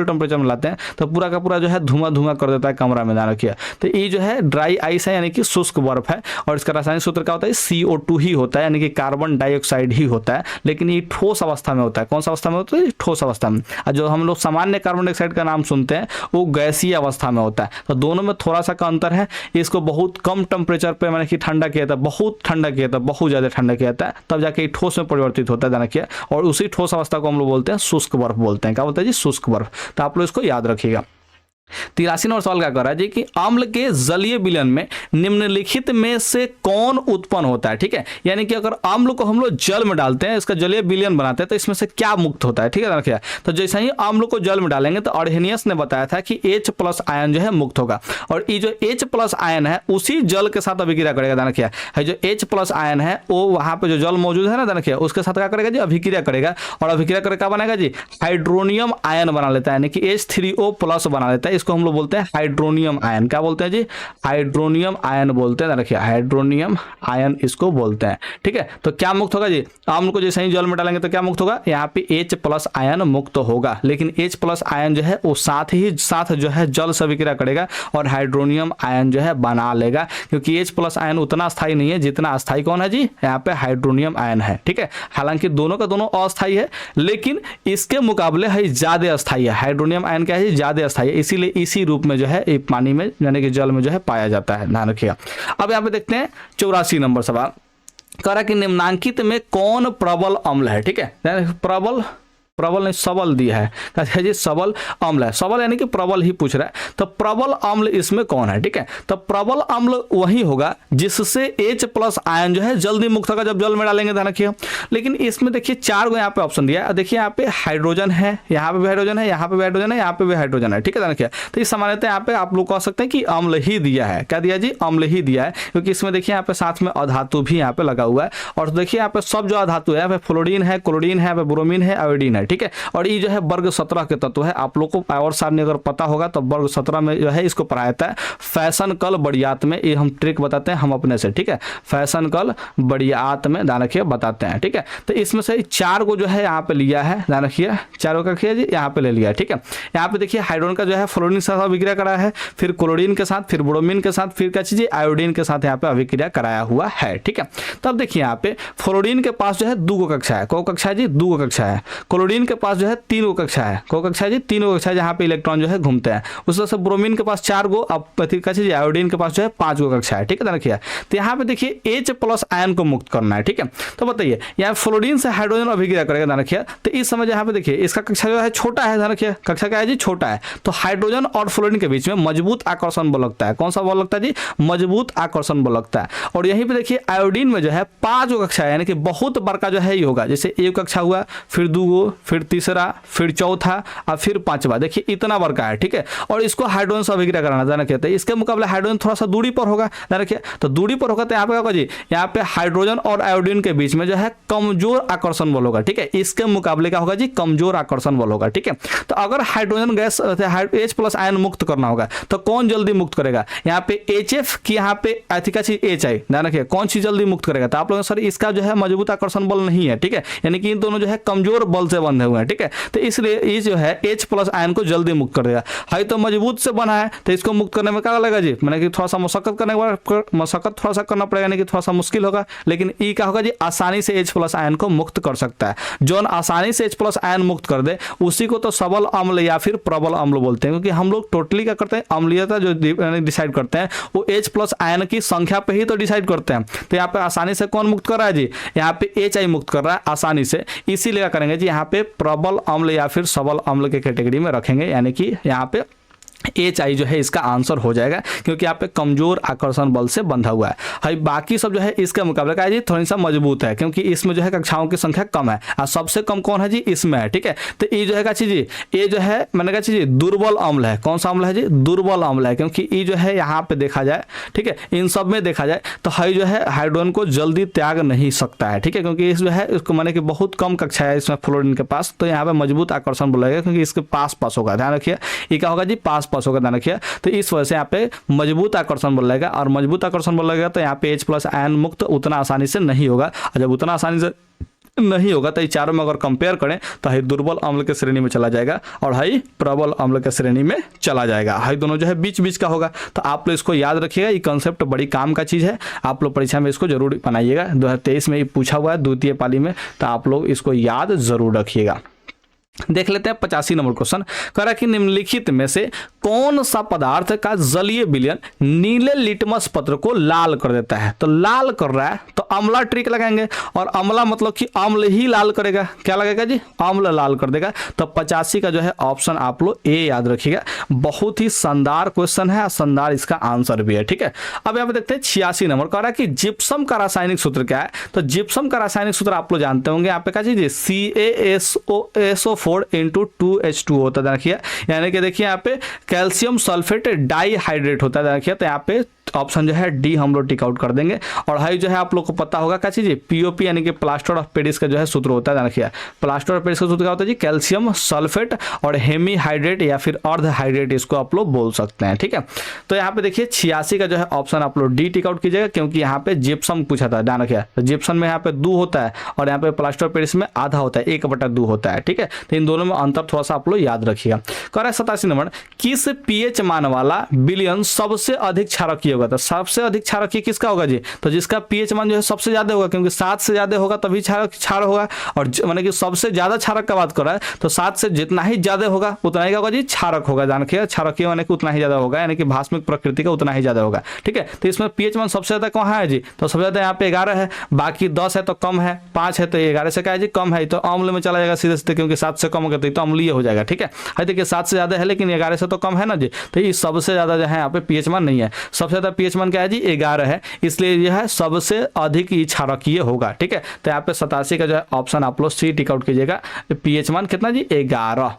टेम्परेचर में लाते हैं, तो पूरा का पूरा जो है धुआं धुआं कर देता है कमरा में, ध्यान रखिए। तो ये जो है ड्राई आइस है, यानी कि शुष्क बर्फ है, और इसका रासायनिक सूत्र क्या होता है, CO2 ही होता है, यानी कि कार्बन डाइऑक्साइड ही होता है, लेकिन ये ठोस अवस्था में होता है। कौन सा अवस्था में होता है, ठोस अवस्था में। और जो हम लोग सामान्य कार्बन डाइऑक्साइड का नाम सुनते हैं वो गैसीय अवस्था में होता है। तो दोनों में थोड़ा सा का अंतर है। इसको बहुत कम टेम्परेचर पे माने कि ठंडा किया जाता है, बहुत ठंडा किया जाता है, बहुत ज्यादा ठंडा किया जाता है, तब जाके ठोस में परिवर्तित होता है, ध्यान रखिए। और उसी ठोस अवस्था को हम लोग बोलते हैं शुष्क बर्फ बोलते हैं। क्या बोलते हैं जी, शुष्क बर्फ। तो आप लोग इसको याद रखिएगा। 83 नंबर सवाल क्या कर रहा है जी कि अम्ल के जलीय विलयन में निम्नलिखित में से कौन उत्पन्न होता है। ठीक है, यानी कि अगर अम्ल को हम लोग जल में डालते हैं, इसका जलीय विलयन बनाते हैं, तो इसमें से क्या मुक्त होता है। ठीक है, रखिए। तो जैसे ही अम्ल को जल में डालेंगे तो अर्हेनियस ने बताया था कि H+ आयन जो है मुक्त होगा, और ये जो H+ आयन है उसी जल के साथ अभिक्रिया करेगा, ध्यान रखिए। जो H+ आयन है वो वहां पे जो जल मौजूद है ना, ध्यान रखिए, उसके साथ क्या करेगा जी, अभिक्रिया करेगा, और अभिक्रिया करके क्या बनाएगा जी, हाइड्रोनियम आयन बना लेता है, यानी कि H3O+ बना लेता है। इसको हम लोग बोलते हैं हाइड्रोनियम आयन। क्या बोलते हैं जी, हाइड्रोनियम आयन बोलते हैं, रखिए, हाइड्रोनियम आयन इसको बोलते हैं। ठीक है, तो क्या मुक्त होगा जी, अम्ल को जैसे ही जल में डालेंगे तो क्या मुक्त होगा, यहाँ पे H+ आयन मुक्त होगा, लेकिन H+ आयन जो है वो साथ जो है जल से अभिक्रिया करेगा और हाइड्रोनियम आयन जो है बना लेगा, क्योंकि H+ आयन उतना अस्थायी नहीं है जितना अस्थायी कौन है जी, यहाँ पे हाइड्रोनियम आयन है। ठीक है, हालांकि दोनों का दोनों अस्थायी है, लेकिन इसके मुकाबले है ज्यादा अस्थायी है। हाइड्रोनियम आयन क्या है, ज्यादा अस्थायी है, इसीलिए इसी रूप में जो है पानी में यानी कि जल में जो है पाया जाता है, ध्यान रखिएगा। अब यहाँ पे देखते हैं 84 नंबर सवाल कह रहा कि निम्नांकित में कौन प्रबल अम्ल है। ठीक है, प्रबल नहीं, सबल दिया है, कहते हैं जी सबल अम्ल है। सबल यानी कि प्रबल ही पूछ रहा है, तो प्रबल अम्ल इसमें कौन है। ठीक है, तो प्रबल अम्ल वही होगा जिससे H+ आयन जो है जल्दी मुक्त होगा जब जल में डालेंगे, ध्यान रखिए। लेकिन इसमें देखिए 4 गो यहाँ पे ऑप्शन दिया है, देखिए यहाँ पे हाइड्रोजन है, यहाँ पे भी हाइड्रोजन है, यहाँ पे भी हाइड्रोजन है, यहाँ पे भी हाइड्रोजन है। ठीक है, ध्यान रखिए। तो इस सामान्यतः यहाँ पे आप लोग कह सकते हैं कि अम्ल ही दिया है। क्या दिया जी, अम्ल ही दिया है, क्योंकि इसमें देखिए यहाँ पे साथ में अधातु भी यहाँ पे लगा हुआ है, और देखिए यहाँ पे सब जो अधातु है, यहाँ पे फ्लोरीन है, क्लोरीन है, यहाँ पे ब्रोमीन है, आयोडीन है। ठीक है, और ये जो है वर्ग 17 के तत्व है। आप लोग को और सामने अगर पता होगा तो वर्ग 17 में जो है इसको पढ़ाया जाता है फैशन कल बड़ियात में, ये हम ट्रिक बताते हैं हम अपने से। ठीक है, फैशन कल बड़ियात में, ध्यान रखिए, बताते हैं। ठीक है, तो इसमें से 4 को जो है यहाँ पे लिया है, ध्यान रखिए, 4 का रखिए जी, यहाँ पे ले लिया। ठीक है, यहाँ पे देखिए हाइड्रोजन का जो है फ्लोरीन के साथ अभिक्रिया करा है, फिर क्लोरीन के साथ, फिर ब्रोमीन के साथ, फिर क्या चीज आयोडीन के साथ यहाँ पे अभिक्रिया कराया हुआ है। ठीक है, तब देखिए यहाँ पे फ्लोरीन के पास जो है 2 कक्षा है। कौ कक्षा है जी, 2 कक्षा है। क्लोरीन फ्लोरीन के पास जो है 3 गो कक्षा है, को कक्षा है जी 3 गो कक्षा है जहाँ पे इलेक्ट्रॉन जो है घूमते हैं। उस तरह से ब्रोमीन के पास 4 गो, अब कक्षा जी आयोडीन के पास जो है 5 गो कक्षा है, ठीक है। देखिए तो यहाँ पे देखिए H+ आयन को मुक्त करना है, ठीक है। तो बताइए यहाँ फ्लोरीन से हाइड्रोजन अभिक्रिया करेगा, ध्यान रखिए। तो इस समय यहाँ पे देखिए इसका कक्षा जो है छोटा है, ध्यान रखिए कक्षा क्या है जी छोटा है। तो हाइड्रोजन और फ्लोरीन के बीच में मजबूत आकर्षण बल लगता है। कौन सा बल लगता है जी? मजबूत आकर्षण बल लगता है। और यहीं पे देखिए आयोडीन में जो है 5 गो कक्षा है, यानी कि बहुत बड़का जो है ये होगा। जैसे एक कक्षा हुआ, फिर 2 गो, फिर तीसरा, फिर चौथा और फिर 5वां, देखिए इतना बड़का है, ठीक है। और इसको हाइड्रोजन से अभिक्रिया कराना, ध्यान रखिए। तो इसके मुकाबले हाइड्रोजन थोड़ा सा दूरी पर होगा, ध्यान रखिए। तो दूरी पर होगा तो यहाँ पे क्या होगा जी, यहाँ पे हाइड्रोजन और आयोडीन के बीच में जो है कमजोर आकर्षण बल होगा, ठीक है। इसके मुकाबले क्या होगा जी, कमजोर आकर्षण बल होगा, ठीक है। तो अगर हाइड्रोजन गैस H+ आयन मुक्त करना होगा तो कौन जल्दी मुक्त करेगा? यहाँ पे HF की यहाँ पे ऐथिका चीज HI, ध्यान रखिए कौन सी जल्दी मुक्त करेगा? तो आप लोग सर इसका जो है मजबूत आकर्षण बल नहीं है, ठीक है। यानी कि इन दोनों जो है कमजोर बल से बंधे हुए हैं, ठीक है। तो इसलिए ये जो है H+ आयन को जल्दी मुक्त कर देगा। है तो मजबूत से बना है, तो इसको मुक्त करने में क्या लगेगा जी, मैंने कि थोड़ा सा मशक्कत करने के बाद मशक्कत थोड़ा सा करना पड़ेगा, यानी कि थोड़ा सा मुश्किल होगा। लेकिन ये क्या होगा जी, आसानी से H+ आयन को मुक्त कर सकता है। जो आसानी से H+ आयन मुक्त कर दे उसी को तो सबल अम्ल या फिर प्रबल अम्ल बोलते हैं। क्योंकि हम लोग टोटली क्या करते हैं, अम्लीयता जो डिसाइड करते हैं वो H+ आयन की संख्या पे ही तो डिसाइड करते हैं। तो यहाँ पे आसानी से कौन मुक्त कर रहा है जी, यहाँ पे HI मुक्त कर रहा है आसानी से। इसीलिए क्या करेंगे जी, यहाँ पे प्रबल अम्ल या फिर सबल अम्ल के कैटेगरी में रखेंगे, यानी कि यहाँ पे HI जो है इसका आंसर हो जाएगा, क्योंकि यहाँ पे कमजोर आकर्षण बल से बंधा हुआ है। बाकी सब जो है इसके मुकाबले का है जी थोड़ी सा मजबूत है, क्योंकि इसमें जो है कक्षाओं की संख्या कम है और सबसे कम कौन है जी, इसमें है, ठीक है। तो ये जो है क्या चीज, ये जो है मैंने कहा चीज दुर्बल अम्ल है। कौन सा अम्ल है जी, दुर्बल अम्ल है। क्योंकि ये जो है यहाँ पे देखा जाए, ठीक है, इन सब में देखा जाए तो है जो है हाइड्रोजन को जल्दी त्याग नहीं सकता है, ठीक है। क्योंकि इस जो है इसको मैंने कि बहुत कम कक्षा है इसमें फ्लोरीन के पास, तो यहाँ पे मजबूत आकर्षण बल लगेगा, क्योंकि इसके पास होगा, ध्यान रखिए। ये क्या होगा जी, पास होगा, ध्यान रखिए। तो इस वजह से यहाँ पे मजबूत आकर्षण बल लगेगा, और मजबूत आकर्षण बल लगेगा तो यहाँ पे H+ आयन मुक्त उतना आसानी से नहीं होगा। और जब उतना आसानी से नहीं होगा तो ये चारों में अगर कंपेयर करें तो हाई दुर्बल अम्ल के श्रेणी में चला जाएगा और हाई प्रबल अम्ल के श्रेणी में चला जाएगा। हाई दोनों जो है बीच बीच का होगा। तो आप लोग इसको याद रखिएगा, ये कंसेप्ट बड़ी काम का चीज़ है। आप लोग परीक्षा में इसको जरूर बनाइएगा। 2023 में ये पूछा हुआ है द्वितीय पाली में, तो आप लोग इसको याद जरूर रखिएगा। देख लेते हैं 85 नंबर क्वेश्चन। कह रहा कि निम्नलिखित में से कौन सा पदार्थ का जलीय विलयन नीले लिटमस पत्र को लाल कर देता है? तो लाल कर रहा है तो अम्ला ट्रिक लगाएंगे, और अम्ला मतलब कि अम्ल ही लाल करेगा। क्या लगेगा जी, अम्ल लाल कर देगा। तो 85 का जो है ऑप्शन आप लोग ए याद रखिएगा। बहुत ही शानदार क्वेश्चन है, शानदार इसका आंसर भी है, ठीक है। अब यहाँ पे देखते हैं 86 नंबर। कह रहा है कि जिप्सम का रासायनिक सूत्र क्या है? तो जिप्सम का रासायनिक सूत्र आप लोग जानते होंगे। यहाँ पे क्या चीज CaSO4 × 2H2 होता है, देखिए। यानी कि देखिए यहाँ पे कैल्शियम सल्फेट डाइहाइड्रेट होता है, देखिए। तो यहाँ पे ऑप्शन जो है डी हम लोग टिक आउट कर देंगे। और हाई जो है आप लोग को पता होगा क्या चीज, POP यानी कि प्लास्टर ऑफ पेरिस का जो है सूत्र होता है, देखिए। प्लास्टर ऑफ पेरिस का सूत्र क्या होता है जी, कैल्शियम सल्फेट और हेमी हाइड्रेट या फिर अर्ध हाइड्रेट, इसको आप लोग बोल सकते हैं, ठीक है। तो यहाँ पे देखिए 86 का जो है ऑप्शन आप लोग डी टिक आउट कीजिएगा, क्योंकि यहाँ पे जिप्सम पूछा था, ध्यान रखिए। तो जिप्सम में यहाँ पे 2 होता है और यहाँ पे प्लास्टर ऑफ पेरिस में आधा होता है, 1/2 होता है, ठीक है। तो इन दोनों में अंतर थोड़ा सा आप लोग याद रखिएगा। कह रहा है 87 नंबर, किस pH मान वाला विलयन सबसे अधिक क्षारकीय होगा? तो सबसे अधिक क्षारकीय किसका होगा जी? तो जिसका pH मान जो है सबसे ज्यादा होगा, क्योंकि 7 से ज्यादा होगा तभी क्षार होगा। और माने कि सबसे ज्यादा क्षारक का बात कर रहा है, तो 7 से जितना ही ज्यादा होगा उतना ही होगा जी क्षारक होगा, ध्यान रखिएगा। क्षारकीय माने कि उतना ही ज्यादा होगा, यानी कि भास्मिक प्रकृति का उतना ही ज्यादा होगा, ठीक है। तो इसमें pH मान सबसे ज्यादा कहाँ है जी? तो सबसे ज्यादा यहाँ पे 11 है, बाकी 10 है तो कम है, 5 है तो 11 से क्या है जी, कम है, तो अम्ल में चला जाएगा सीधे सीधे, क्योंकि 7 से कम होगा तो अम्लीय हो जाएगा, ठीक है। देखिए 7 से ज्यादा है लेकिन 11 से तो कम है ना जी। तो ये सबसे ज्यादा जो है यहाँ पे pH मान नहीं है। सबसे ज्यादा pH मान क्या है जी, 11 है, इसलिए यह है सबसे अधिक क्षारकीय होगा, ठीक है। तो यहाँ पे 87 का जो है ऑप्शन आप लोग सी टिक आउट कीजिएगा। pH मान कितना जी, 11।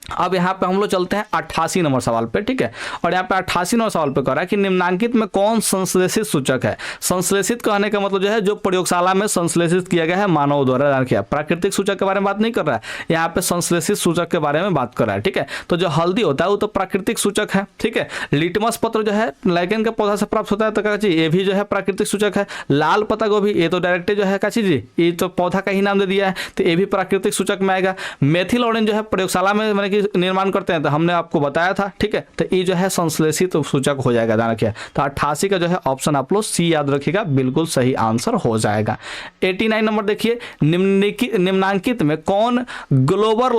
अब यहाँ पे हम लोग चलते हैं 88 नंबर सवाल पे, ठीक है। और यहाँ पे 88 नंबर सवाल पे कह रहा है कि निम्नांकित में कौन संश्लेषित सूचक है? संश्लेषित कहने का मतलब जो है जो प्रयोगशाला में संश्लेषित किया गया है मानव द्वारा, किया। प्राकृतिक सूचक के बारे में बात नहीं कर रहा है, यहाँ पे संश्लेषित सूचक के बारे में बात कर रहा है, ठीक है। तो जो हल्दी होता है वो तो प्राकृतिक सूचक है, ठीक है। लिटमस पत्र जो है लाइकेन के पौधा से प्राप्त होता है, तो क्या चीज, ये भी जो है प्राकृतिक सूचक है। लाल पत्ता गोभी ये तो डायरेक्ट जो है क्या चीज, ये तो पौधा का ही नाम दे दिया है, तो ये भी प्राकृतिक सूचक में आएगा। मेथिल ऑरेंज जो है प्रयोगशाला में की निर्माण करते हैं, तो हमने आपको बताया था, ठीक है। तो ये जो है संश्लेषित सूचक हो जाएगा, ध्यान रखिए। तो 88 का जो है ऑप्शन आप लोग सी याद रखिएगा, बिल्कुल सही आंसर हो जाएगा। 89 नंबर देखिए, निम्नांकित में कौन ग्लोबल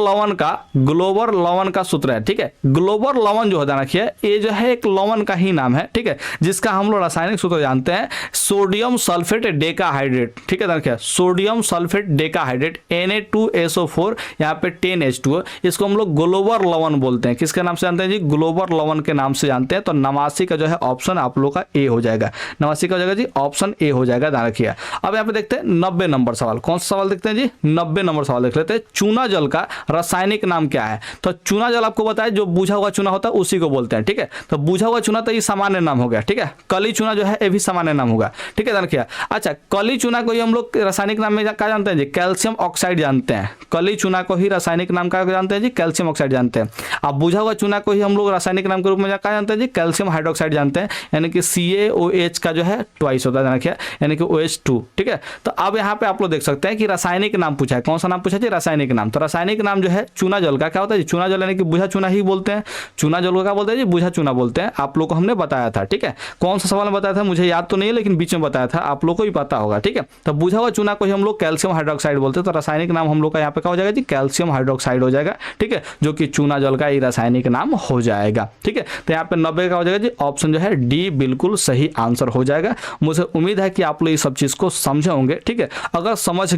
लवण का सूत्र है, ठीक है। ग्लोबल लवण जो है, ध्यान रखिए, ये जो है एक लवण का ही नाम है, ठीक है, जिसका हम लोग रासायनिक सूत्र जानते हैं सोडियम सल्फेट डेकाहाइड्रेट, ठीक है। देखिए सोडियम सल्फेट डेकाहाइड्रेट Na2SO4, यहाँ पे 10H2O, इसको हम लोग ग्लोबल लवण बोलते हैं। किसके नाम से जानते हैं जी? ग्लोबल लवण के नाम से जानते हैं। तो 89 का जो है ऑप्शन आप लोग का ए हो जाएगा, 89 का हो जाएगा जी, ऑप्शन ए हो जाएगा, ध्यान रखिए। अब यहाँ पे देखते हैं 90 नंबर सवाल, कौन सा सवाल देखते हैं जी? 90 नंबर सवाल देख लेते हैं। चूना जल का रासायनिक नाम क्या है? तो चूना जल आपको बताया जो बुझा हुआ चूना होता है उसी को बोलते हैं, ठीक है। तो बुझा हुआ चूना तो ये सामान्य नाम हो गया, ठीक है। कली चूना जो है ये भी सामान्य नाम होगा, ठीक है, ध्यान रखिए। अच्छा, कली चूना को ही हम लोग रासायनिक नाम में क्या जानते हैं जी? कैल्शियम ऑक्साइड जानते हैं। कली चूना को ही रासायनिक नाम का जानते हैं जी? कैल्शियम ऑक्साइड जानते हैं। अब बुझा हुआ चूना को ही हम लोग रासायनिक नाम के रूप में क्या जानते हैं जी? कैल्शियम हाइड्रोक्साइड जानते हैं, यानी कि CaOH का जो है ट्वाइस होता है, ध्यान रखिए, यानी कि OH2, ठीक है। तो अब यहाँ पे आप लोग देख सकते हैं कि रासायनिक नाम पूछा है, कौन सा नाम पूछा है? रासायनिक नाम। तो रासायनिक नाम जो है चूना जल का क्या होता है जी? चूना जल यानी कि बुझा चूना ही बोलते हैं। चूना जल को क्या बोलते हैं जी? बुझा चूना बोलते हैं। आप लोग को हमने बताया था, ठीक है। कौन सा सवाल में बताया था मुझे याद तो नहीं है, लेकिन बीच में बताया था, आप लोग को भी पता होगा, ठीक है। तो बुझा हुआ चूना को ही हम लोग कैल्शियम हाइड्रोक्साइड बोलते हैं। तो रासायनिक नाम हम लोग का यहाँ पे क्या हो जाएगा जी? कैल्शियम हाइड्रोक्साइड हो जाएगा, ठीक है, जो कि चूना जल का ही रासायनिक नाम हो जाएगा, ठीक है। तो यहाँ पे 90 का हो जाएगा जी, ऑप्शन जो है डी बिल्कुल सही आंसर हो जाएगा। मुझे उम्मीद है कि आप लोग ये सब चीज को समझे होंगे, ठीक है। अगर समझ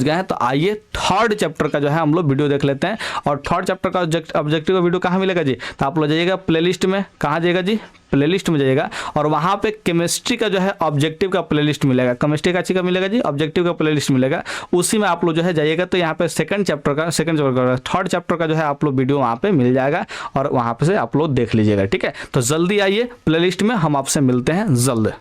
गए हैं तो आइए थर्ड चैप्टर का जो है हम लोग वीडियो देख लेते हैं। और थर्ड चैप्टर का ऑब्जेक्टिव का वीडियो कहाँ मिलेगा जी? तो आप लोग जाइएगा प्लेलिस्ट में, कहाँ जाइएगा जी? प्लेलिस्ट में जाइएगा, और वहाँ पे केमिस्ट्री का जो है ऑब्जेक्टिव का प्लेलिस्ट मिलेगा। केमिस्ट्री का अच्छी का मिलेगा जी, ऑब्जेक्टिव का प्लेलिस्ट मिलेगा, उसी में आप लोग जो है जाइएगा। तो यहाँ पे थर्ड चैप्टर का जो है आप लोग वीडियो वहाँ पे मिल जाएगा, और वहाँ पे से आप लोग देख लीजिएगा, ठीक है। तो जल्दी आइए प्लेलिस्ट में, हम आपसे मिलते हैं जल्द।